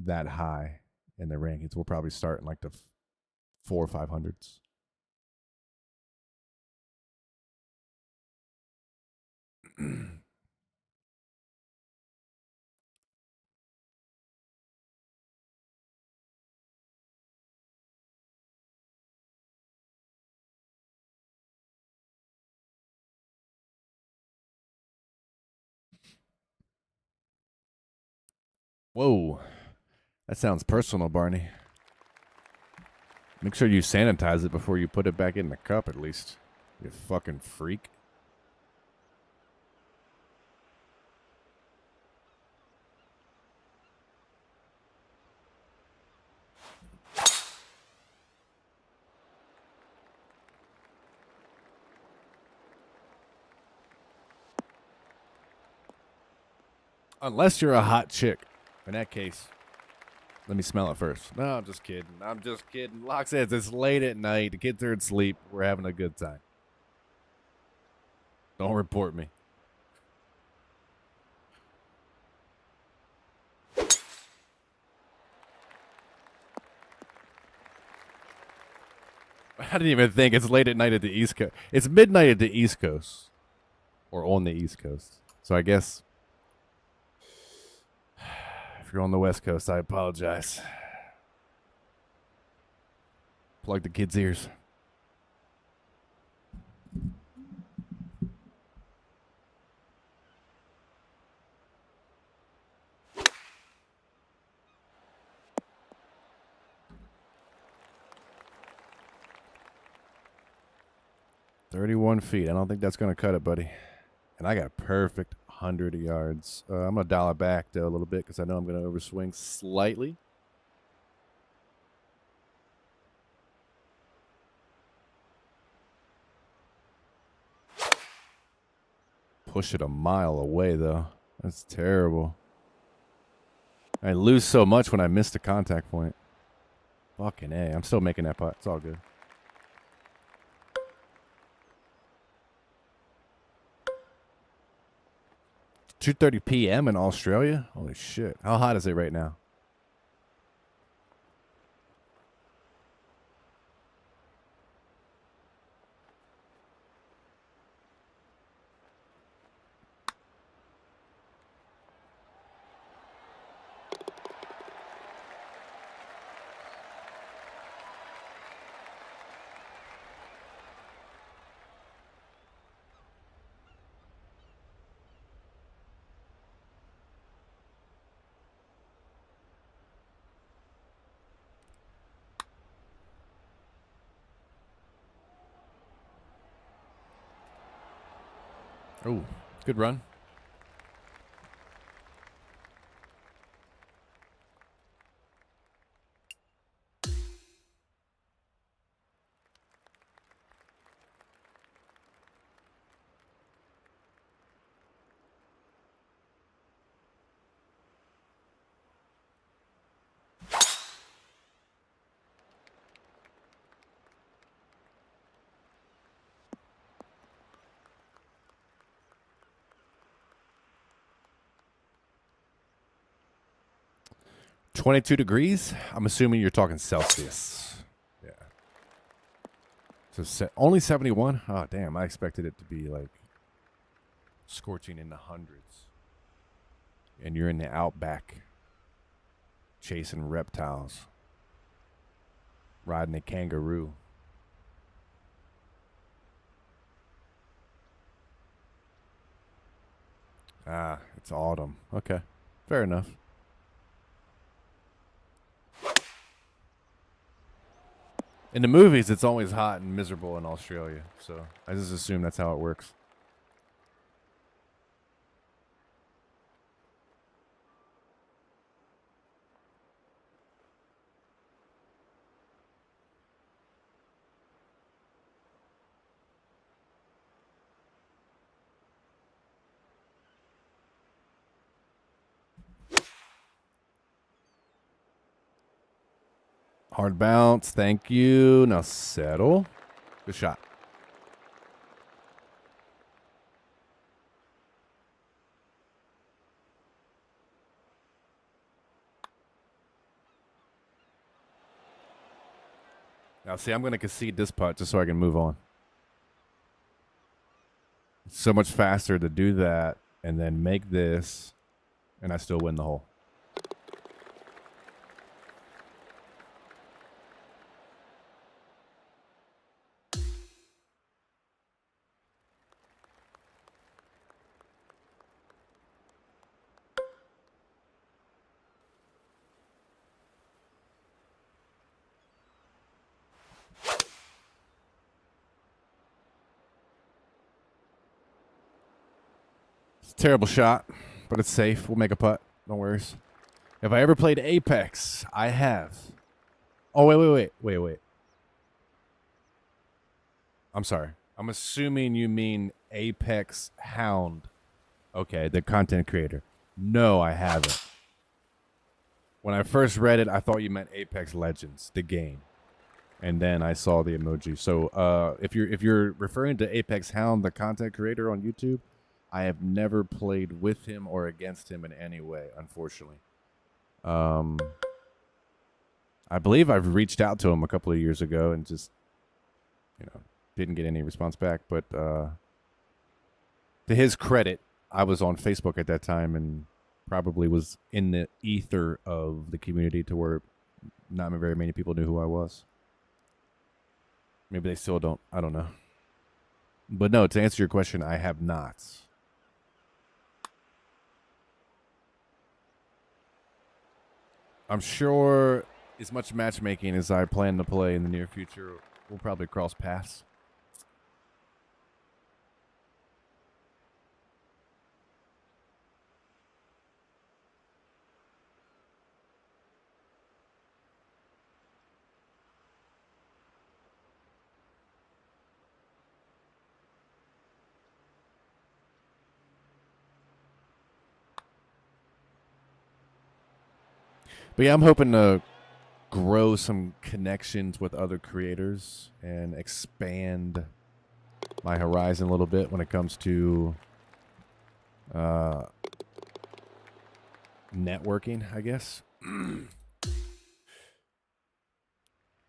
that high in the rankings. We'll probably start in like the 400 or 500s. Whoa. That sounds personal, Barney. Make sure you sanitize it before you put it back in the cup, at least. You fucking freak. Unless you're a hot chick. In that case, let me smell it first. No, I'm just kidding. I'm just kidding. Locke says it's late at night. The kids are asleep. We're having a good time. Don't report me. I didn't even think it's late at night at the East Coast. It's midnight at the East Coast. Or on the East Coast. So I guess if you're on the West Coast, I apologize. Plug the kids' ears. $31 feet. I don't think that's going to cut it, buddy. And I got a perfect 100 yards. I'm going to dial it back, though, a little bit because I know I'm going to overswing slightly. push it a mile away, though. That's terrible. I lose so much when I miss the contact point. Fucking A. I'm still making that putt. It's all good. $2:30 p.m. in Australia? Holy shit. How hot is it right now? Oh, good run. $22 degrees? I'm assuming you're talking Celsius. Yeah. So only 71? Oh, damn. I expected it to be like scorching in the hundreds. And you're in the outback chasing reptiles, riding a kangaroo. Ah, it's autumn. Okay. Fair enough. In the movies, it's always hot and miserable in Australia, so I just assume that's how it works. Hard bounce. Thank you. Now settle. Good shot. Now, see, I'm going to concede this putt just so I can move on. It's so much faster to do that and then make this, and I still win the hole. It's a terrible shot, but it's safe. We'll make a putt. No worries. If I ever played Apex, I have. Oh, wait. I'm sorry. I'm assuming you mean Apex Hound. Okay, the content creator. No, I haven't. When I first read it, I thought you meant Apex Legends, the game. And then I saw the emoji. So if you're referring to Apex Hound, the content creator on YouTube, I have never played with him or against him in any way, unfortunately. I believe I've reached out to him a couple of years ago and just, didn't get any response back. But to his credit, I was on Facebook at that time and probably was in the ether of the community to where not very many people knew who I was. Maybe they still don't. I don't know. But no, to answer your question, I have not. I'm sure as much matchmaking as I plan to play in the near future, we'll probably cross paths. But yeah, I'm hoping to grow some connections with other creators and expand my horizon a little bit when it comes to networking, I guess.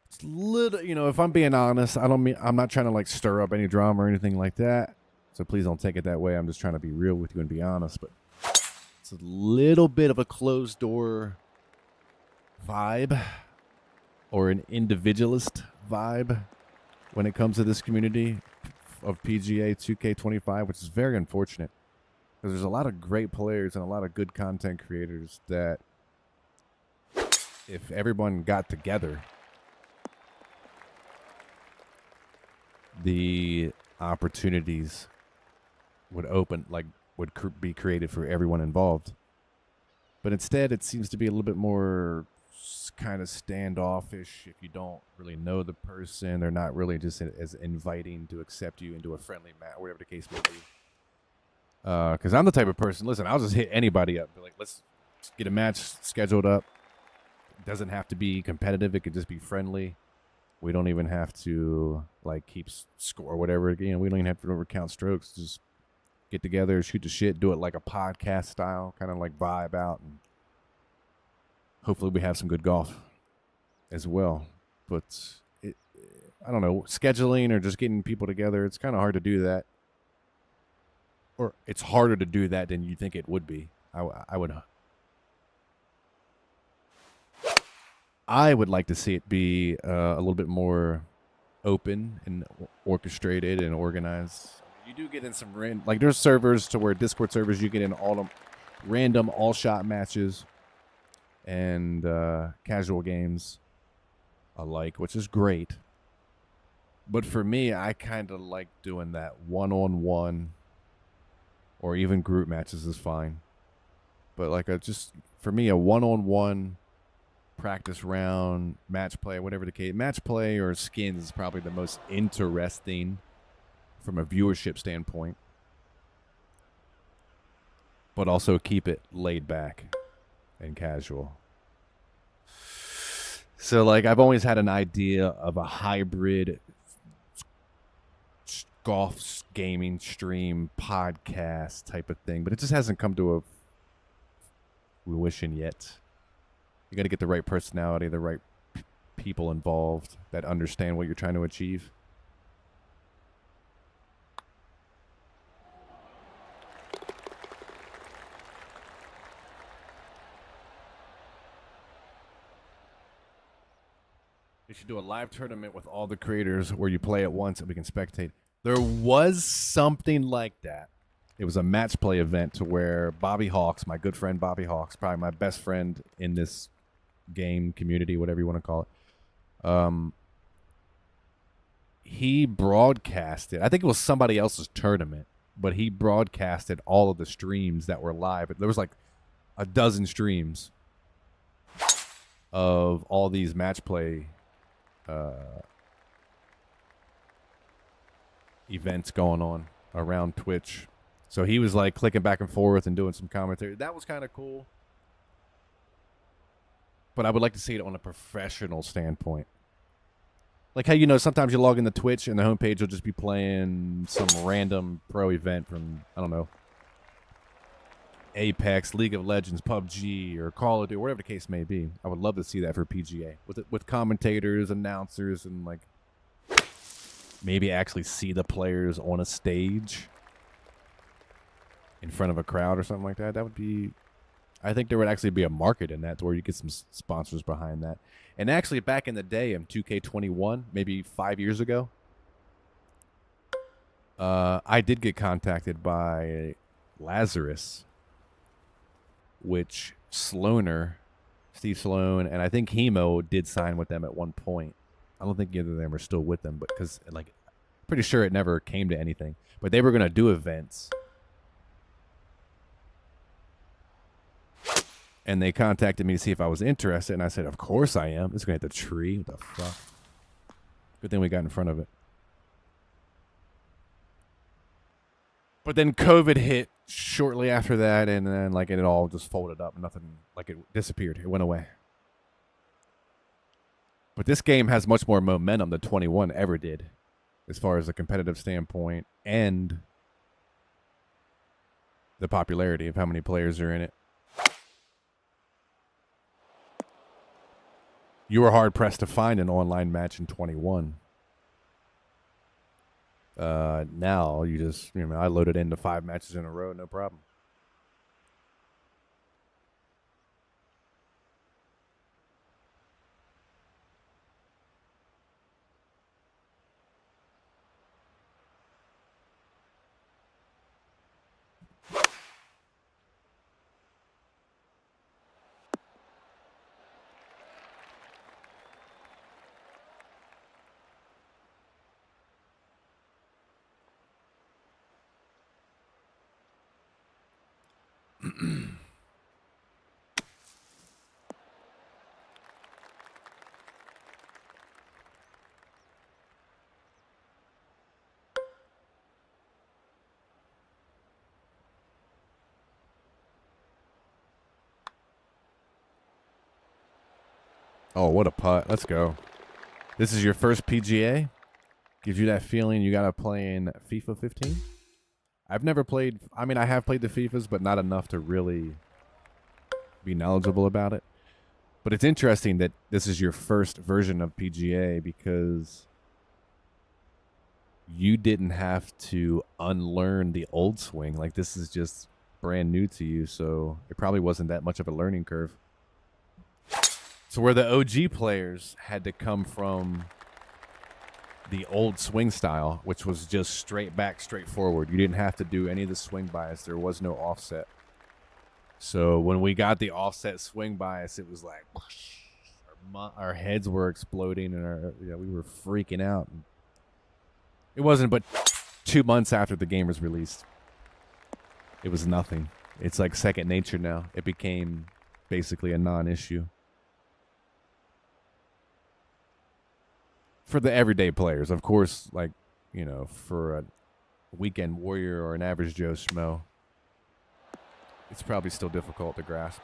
It's little, if I'm being honest, I'm not trying to like stir up any drama or anything like that. So please don't take it that way. I'm just trying to be real with you and be honest, but it's a little bit of a closed door vibe or an individualist vibe when it comes to this community of PGA 2K25, which is very unfortunate because there's a lot of great players and a lot of good content creators that if everyone got together, the opportunities would be created for everyone involved. But instead, it seems to be a little bit more kind of standoffish. If you don't really know the person, they're not really just as inviting to accept you into a friendly match, whatever the case may be. Because I'm the type of person, listen, I'll just hit anybody up. Be like, let's get a match scheduled up. It doesn't have to be competitive. It could just be friendly. We don't even have to like keep score or whatever. We don't even have to count strokes. Just get together, shoot the shit, do it like a podcast style, kind of like vibe out, and hopefully we have some good golf as well. But I don't know, scheduling or just getting people together, it's kind of hard to do that. Or it's harder to do that than you think it would be. I would like to see it be a little bit more open and orchestrated and organized. You do get in some like there's servers to where Discord servers you get in all the random all shot matches and casual games alike, which is great. But for me, I kind of like doing that one-on-one or even group matches is fine. But like for me, a one-on-one practice round, match play, whatever the case. Match play or skins is probably the most interesting from a viewership standpoint. But also keep it laid back and casual. So like I've always had an idea of a hybrid golf gaming stream podcast type of thing, but it just hasn't come to fruition yet. You got to get the right personality, the right people involved that understand what you're trying to achieve. We should do a live tournament with all the creators where you play at once and we can spectate. There was something like that. It was a match play event to where Bobby Hawks, my good friend Bobby Hawks, probably my best friend in this game community, whatever you want to call it. He broadcasted, I think it was somebody else's tournament, but he broadcasted all of the streams that were live. There was like a dozen streams of all these match play events going on around Twitch. So he was like clicking back and forth and doing some commentary. That was kind of cool. But I would like to see it on a professional standpoint. Like how, sometimes you log into Twitch and the homepage will just be playing some random pro event from, I don't know, Apex, League of Legends, PUBG, or Call of Duty, whatever the case may be. I would love to see that for PGA. With commentators, announcers, and like maybe actually see the players on a stage in front of a crowd or something like that. That would be... I think there would actually be a market in that to where you get some sponsors behind that. And actually, back in the day in 2K21, maybe 5 years ago, I did get contacted by Lazarus, which Steve Sloan, and I think Hemo did sign with them at one point. I don't think either of them are still with them, but because like, pretty sure it never came to anything. But they were going to do events. And they contacted me to see if I was interested, and I said, of course I am. It's going to hit the tree. What the fuck? Good thing we got in front of it. But then COVID hit shortly after that, and then like it all just folded up. Nothing, like it disappeared. It went away. But this game has much more momentum than 21 ever did, as far as a competitive standpoint and the popularity of how many players are in it. You were hard pressed to find an online match in 21. Now you just, I loaded into 5 matches in a row, no problem. Oh, what a putt. Let's go. This is your first PGA? Gives you that feeling you got to play in FIFA 15? I've never played. I have played the FIFAs, but not enough to really be knowledgeable about it. But it's interesting that this is your first version of PGA because you didn't have to unlearn the old swing. Like, this is just brand new to you, so it probably wasn't that much of a learning curve. So where the OG players had to come from the old swing style, which was just straight back, straight forward. You didn't have to do any of the swing bias. There was no offset. So when we got the offset swing bias, it was like our heads were exploding and we were freaking out. It wasn't but 2 months after the game was released. It was nothing. It's like second nature now. It became basically a non-issue. For the everyday players, of course, for a weekend warrior or an average Joe Schmo, it's probably still difficult to grasp.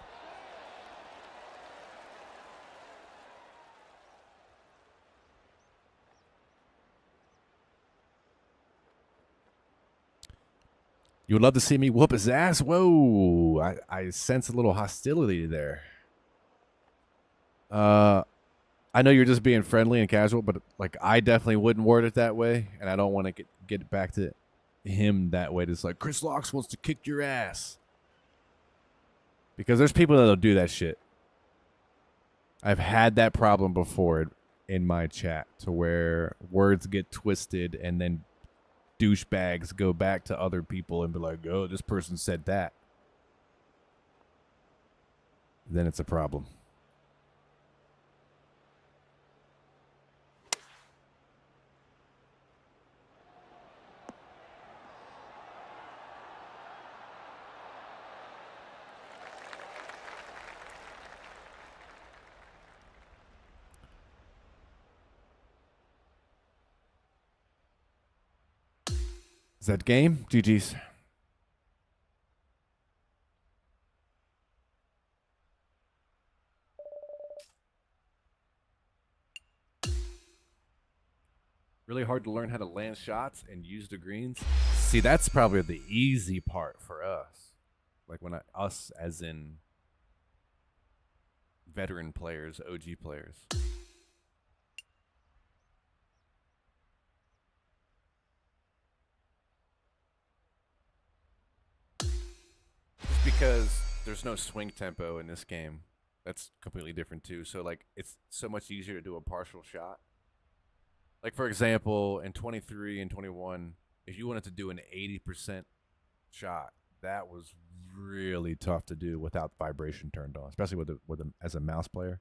You would love to see me whoop his ass? Whoa, I sense a little hostility there. I know you're just being friendly and casual, but I definitely wouldn't word it that way, and I don't want to get back to him that way. It's like Chris Locks wants to kick your ass, because there's people that'll do that shit. I've had that problem before in my chat, to where words get twisted and then douchebags go back to other people and be like, "Oh, this person said that." Then it's a problem. Is that game? GG's. Really hard to learn how to land shots and use the greens. See, that's probably the easy part for us. Like us as in veteran players, OG players. Just because there's no swing tempo in this game. That's completely different too. So it's so much easier to do a partial shot. Like, for example, in 23 and 21, if you wanted to do an 80% shot, that was really tough to do without vibration turned on, especially as a mouse player.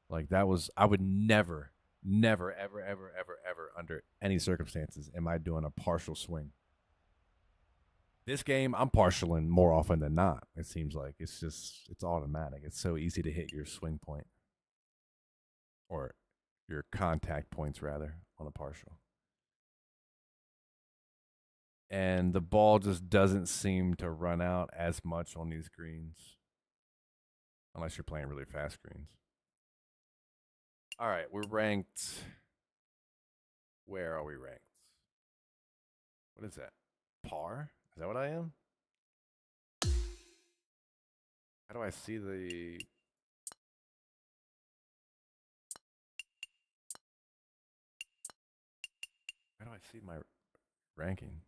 Like, that was, I would never, ever, ever, under any circumstances am I doing a partial swing. This game, I'm partialing more often than not. It seems like it's automatic. It's so easy to hit your swing point, or your contact points rather, on a partial. And the ball just doesn't seem to run out as much on these greens, unless you're playing really fast greens. All right, we're ranked. Where are we ranked? What is that? Par? Is that what I am? How do I see the? How do I see my ranking?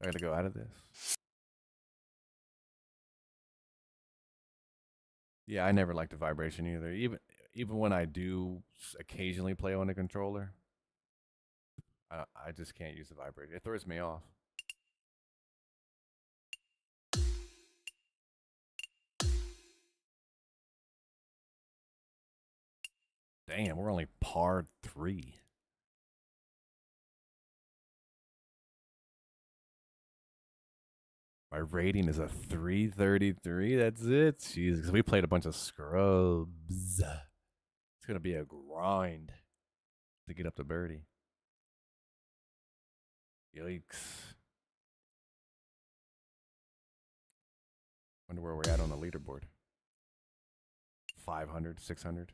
I got to go out of this. Yeah, I never liked the vibration either. Even when I do occasionally play on a controller, I just can't use the vibration. It throws me off. Damn, we're only par 3. My rating is a 333. That's it. Jesus, we played a bunch of scrubs. It's gonna be a grind to get up to birdie. Yikes. Wonder where we're at on the leaderboard. 500, 600.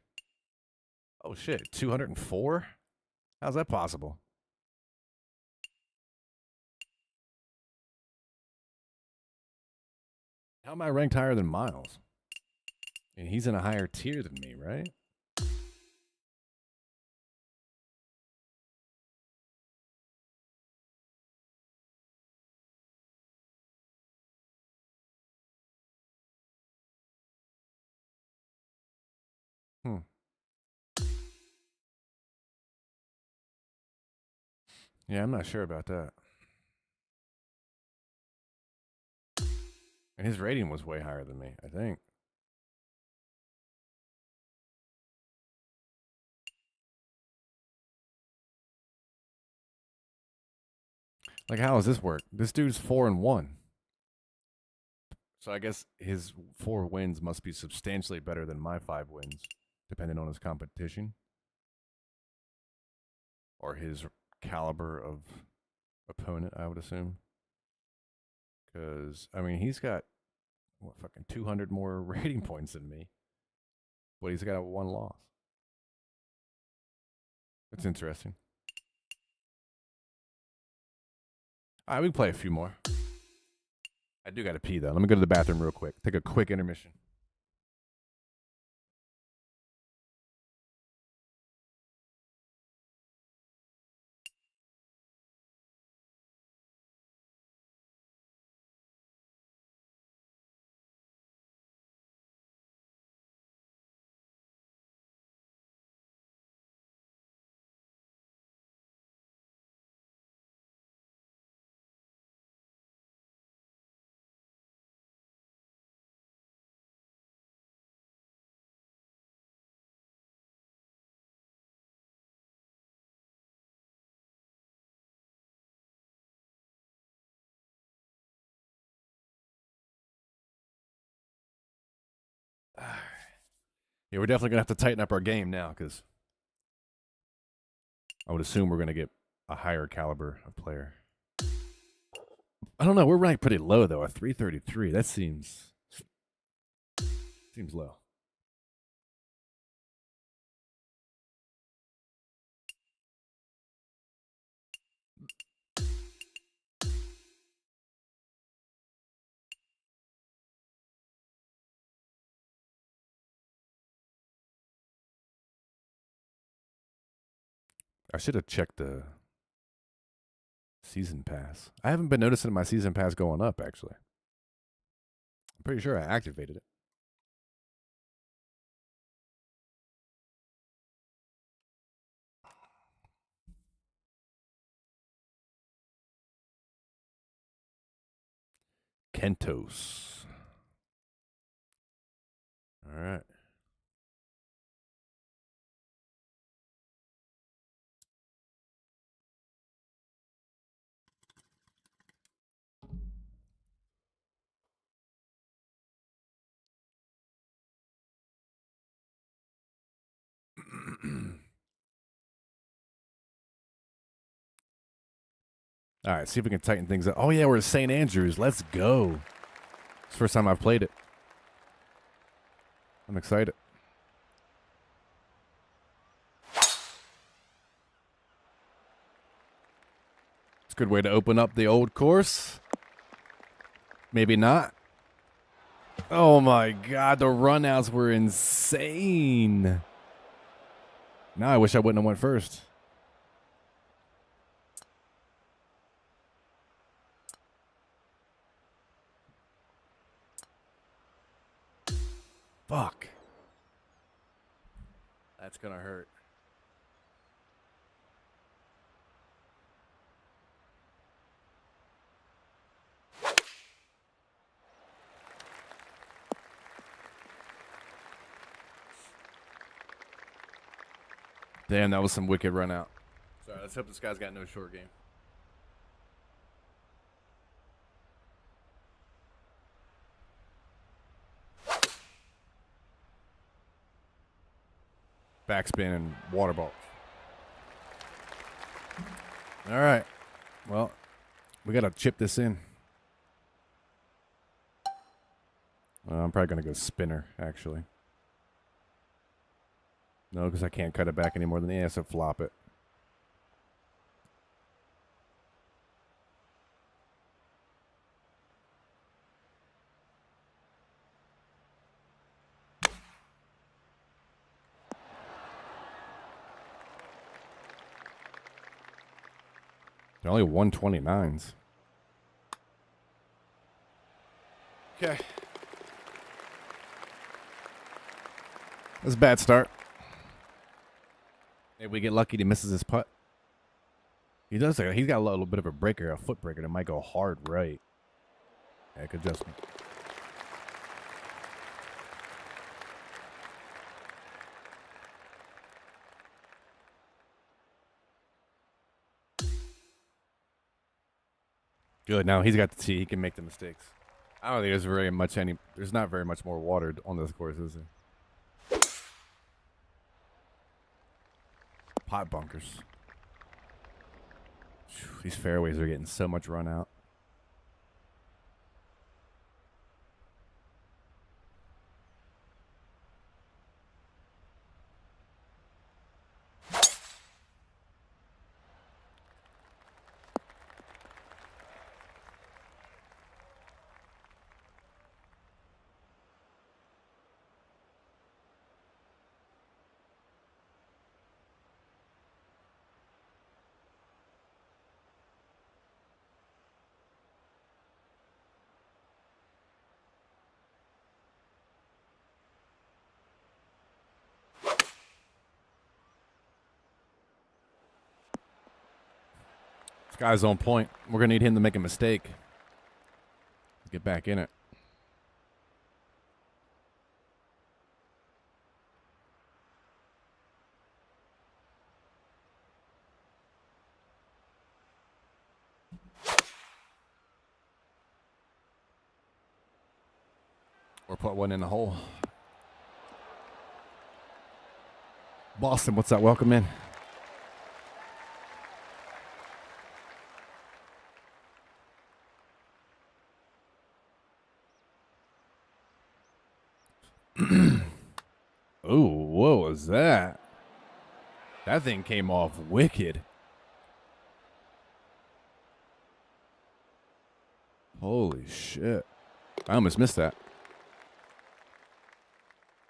Oh shit, 204? How's that possible? How am I ranked higher than Miles? And he's in a higher tier than me, right? Hmm. Yeah, I'm not sure about that. And his rating was way higher than me, I think. Like, how does this work? This dude's 4-1. So I guess his 4 wins must be substantially better than my 5 wins, depending on his competition or his caliber of opponent, I would assume. Because, I mean, he's got, what, fucking 200 more rating points than me, but he's got 1 loss. It's interesting. All right, we can play a few more. I do got to pee, though. Let me go to the bathroom real quick. Take a quick intermission. Yeah, we're definitely going to have to tighten up our game now because I would assume we're going to get a higher caliber of player. I don't know. We're ranked pretty low, though. A 333. That seems low. I should have checked the season pass. I haven't been noticing my season pass going up, actually. I'm pretty sure I activated it. Kentos. All right. All right, see if we can tighten things up. Oh, yeah, we're at St. Andrews. Let's go. It's the first time I've played it. I'm excited. It's a good way to open up the old course. Maybe not. Oh my God, the runouts were insane. Now I wish I wouldn't have went first. Fuck. That's gonna hurt. Damn, that was some wicked run out. Sorry, let's hope this guy's got no short game. Backspin and water ball. All right. Well, we got to chip this in. I'm probably going to go spinner, actually. No, because I can't cut it back any more than the ass to flop it. They're only 129s. Okay. That's a bad start. Maybe we get lucky he misses his putt. He does. He's got a little bit of a breaker, a foot breaker that might go hard right. Heck adjustment. Good. Now he's got the tee. He can make the mistakes. I don't think there's very much There's not very much more water on this course, is there? Pot bunkers. These fairways are getting so much run out. This guy's on point. We're going to need him to make a mistake. Get back in it. Or put one in the hole. Boston, what's up? Welcome in. Ooh, what was that? That thing came off wicked. Holy shit. I almost missed that.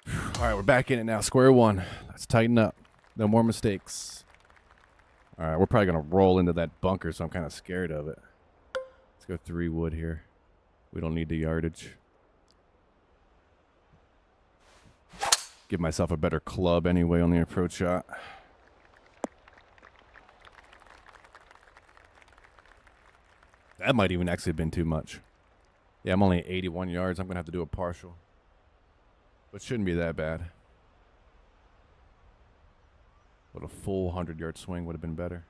All right, we're back in it now. Square one. Let's tighten up. No more mistakes. All right, we're probably going to roll into that bunker, so I'm kind of scared of it. Let's go 3 wood here. We don't need the yardage. Give myself a better club anyway on the approach shot. That might even actually have been too much. Yeah, I'm only at 81 yards. I'm going to have to do a partial. But shouldn't be that bad. But a full 100-yard swing would have been better.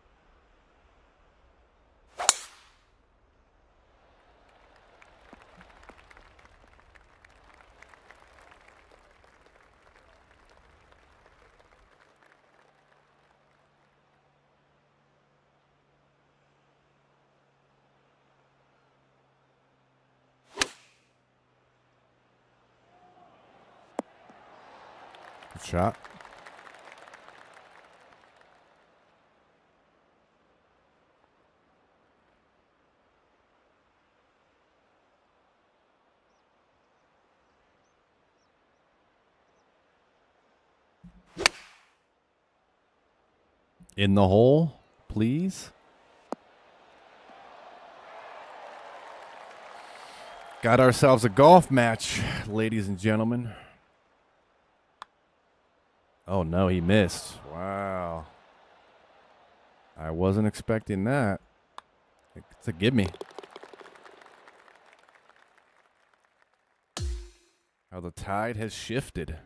Good shot. In the hole, please. Got ourselves a golf match, ladies and gentlemen. Oh, no, he missed. Wow. I wasn't expecting that. It's a gimme. How the tide has shifted.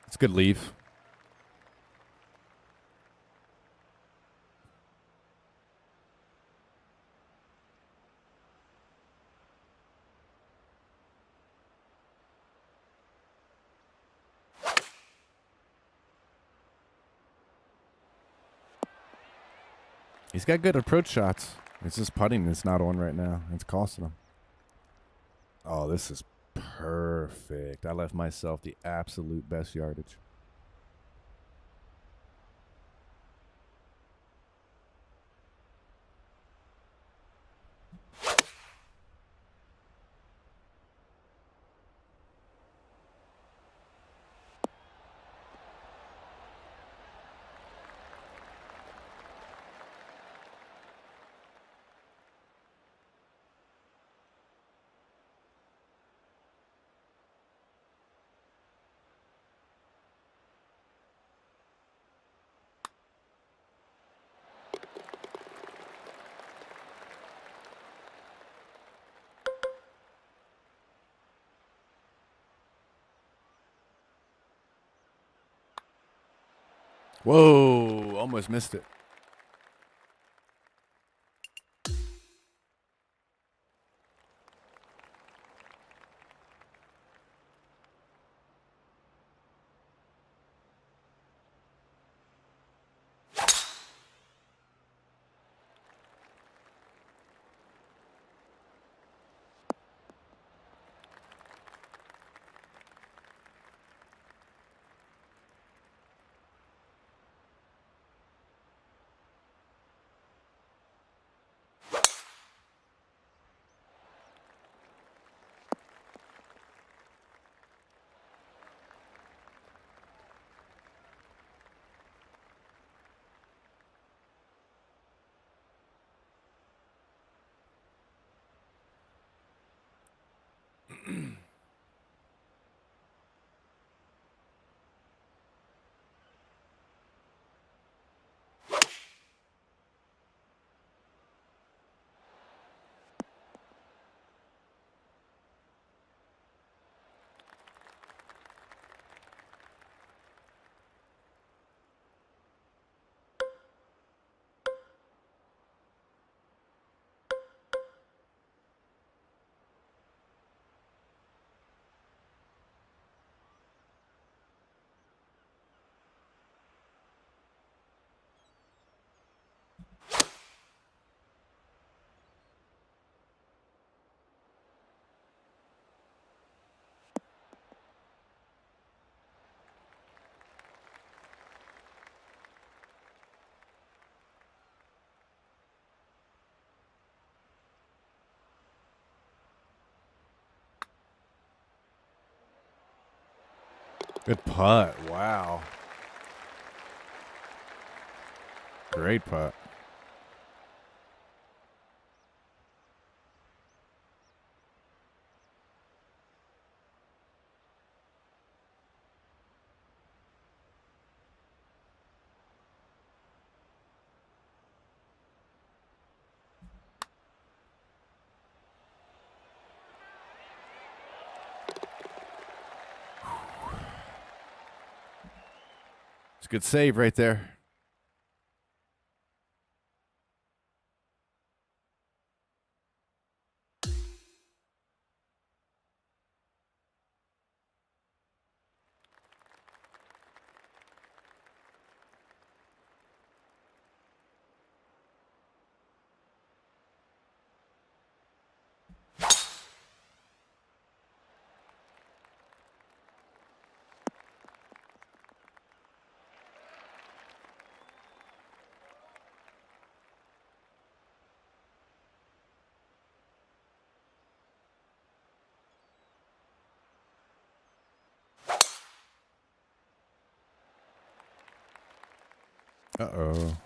It's a good leave. He's got good approach shots. It's just putting that's not on right now. It's costing him. Oh, this is perfect. I left myself the absolute best yardage. Whoa, almost missed it. Good putt. Wow. Great putt. It's a good save right there. Uh-oh.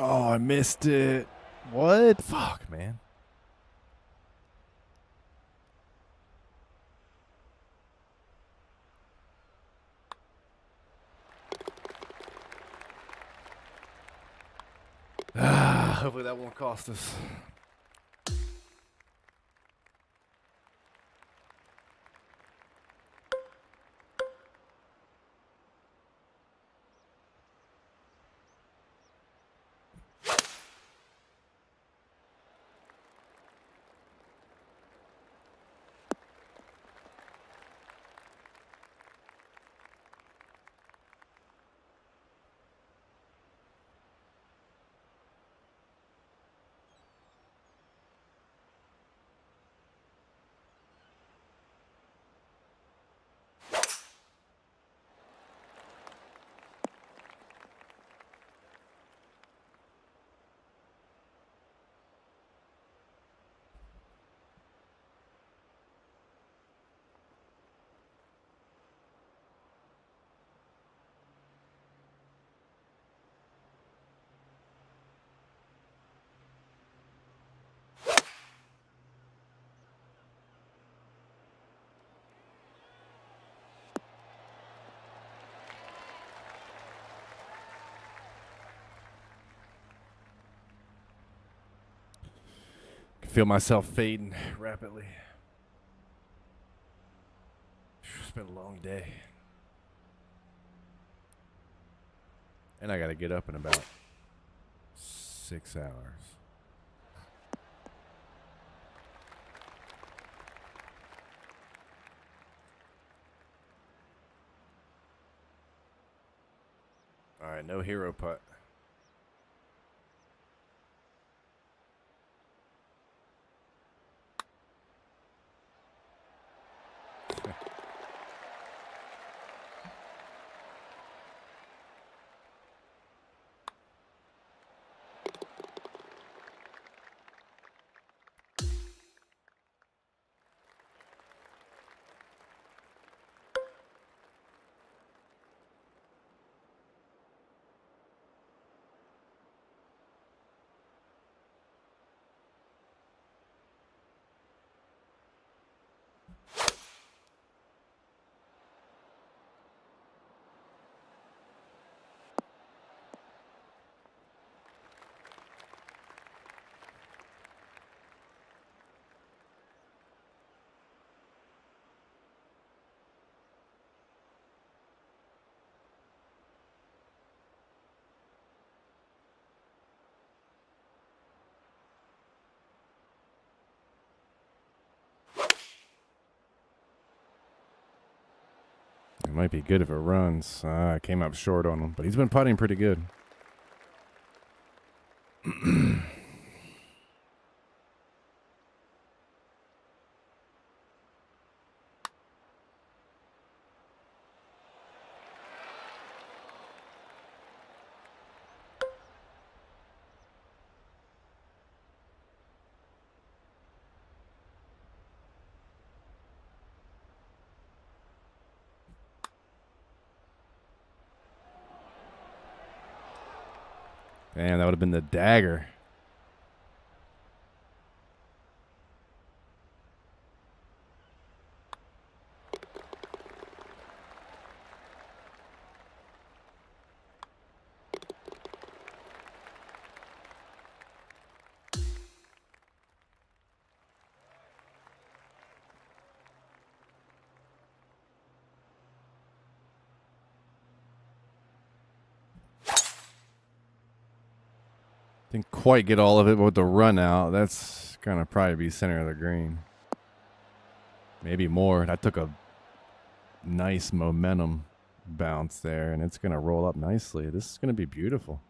Oh, I missed it. What? Fuck, man. Hopefully that won't cost us. I feel myself fading rapidly. It's been a long day. And I got to get up in about 6 hours. All right, no hero putt. It might be good if it runs. I came up short on him, but he's been putting pretty good. Damn, that would have been the dagger. Didn't quite get all of it, but with the run out, that's gonna probably be center of the green. Maybe more. That took a nice momentum bounce there, and it's gonna roll up nicely. This is gonna be beautiful.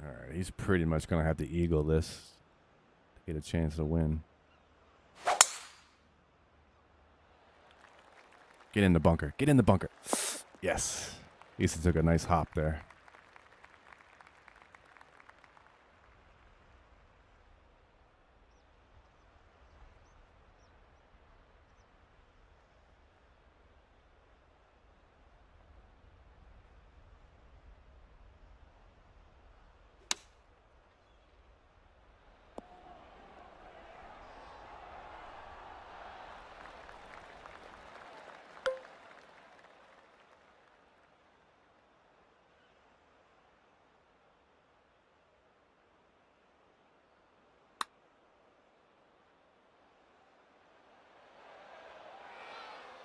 All right, he's pretty much gonna have to eagle this to get a chance to win. Get in the bunker. Get in the bunker. Yes. Easton took a nice hop there.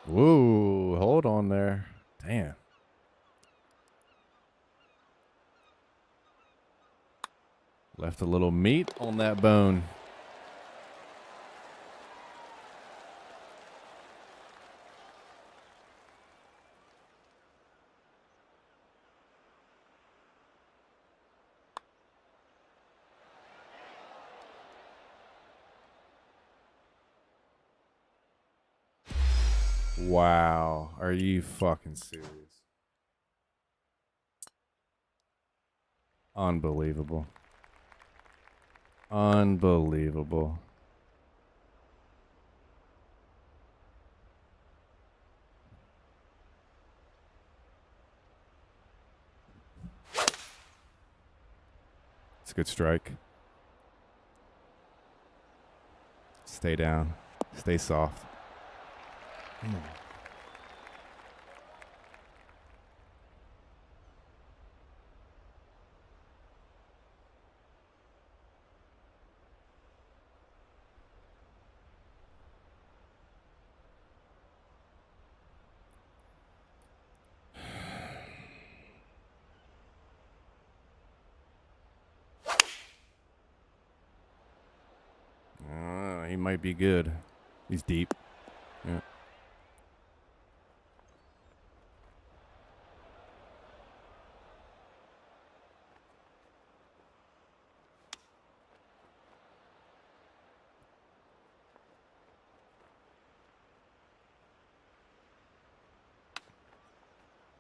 Whoa, hold on there. Damn. Left a little meat on that bone. Wow. Are you fucking serious? Unbelievable. Unbelievable. It's a good strike. Stay down. Stay soft. He might be good. He's deep. Yeah.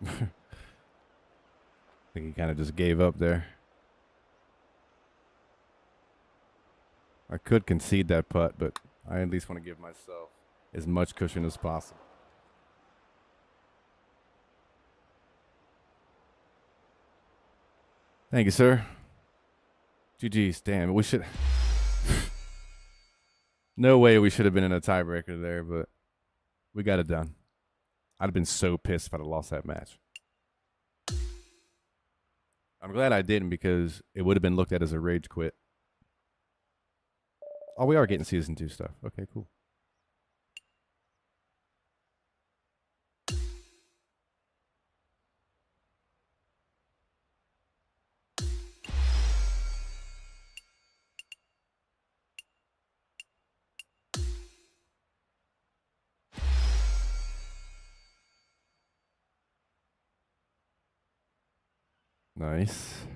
I think he kind of just gave up there. I could concede that putt, but I at least want to give myself as much cushion as possible. Thank you, sir. GG's. Damn, we should. No way we should have been in a tiebreaker there, but we got it done. I'd have been so pissed if I'd have lost that match. I'm glad I didn't because it would have been looked at as a rage quit. Oh, we are getting season 2 stuff. Okay, cool. Nice.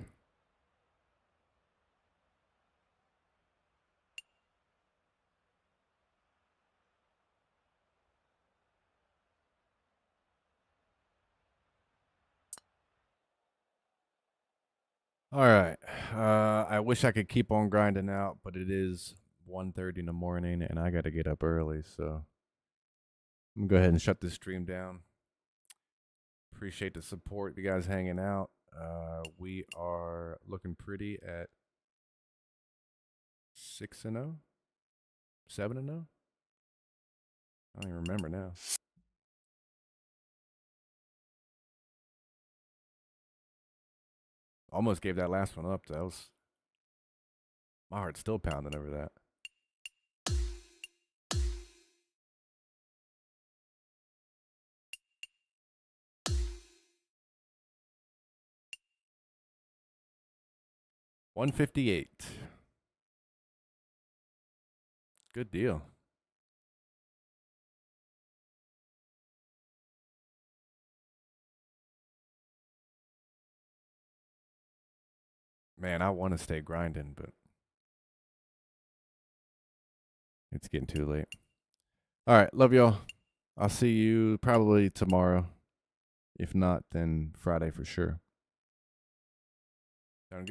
All right. I wish I could keep on grinding out, but it is 1:30 in the morning, and I got to get up early, so I'm going to go ahead and shut this stream down. Appreciate the support, you guys hanging out. We are looking pretty at 6-0, 7-0. I don't even remember now. Almost gave that last one up. That was, my heart's still pounding over that. $158. Good deal. Man, I want to stay grinding, but it's getting too late. All right, love y'all. I'll see you probably tomorrow. If not, then Friday for sure.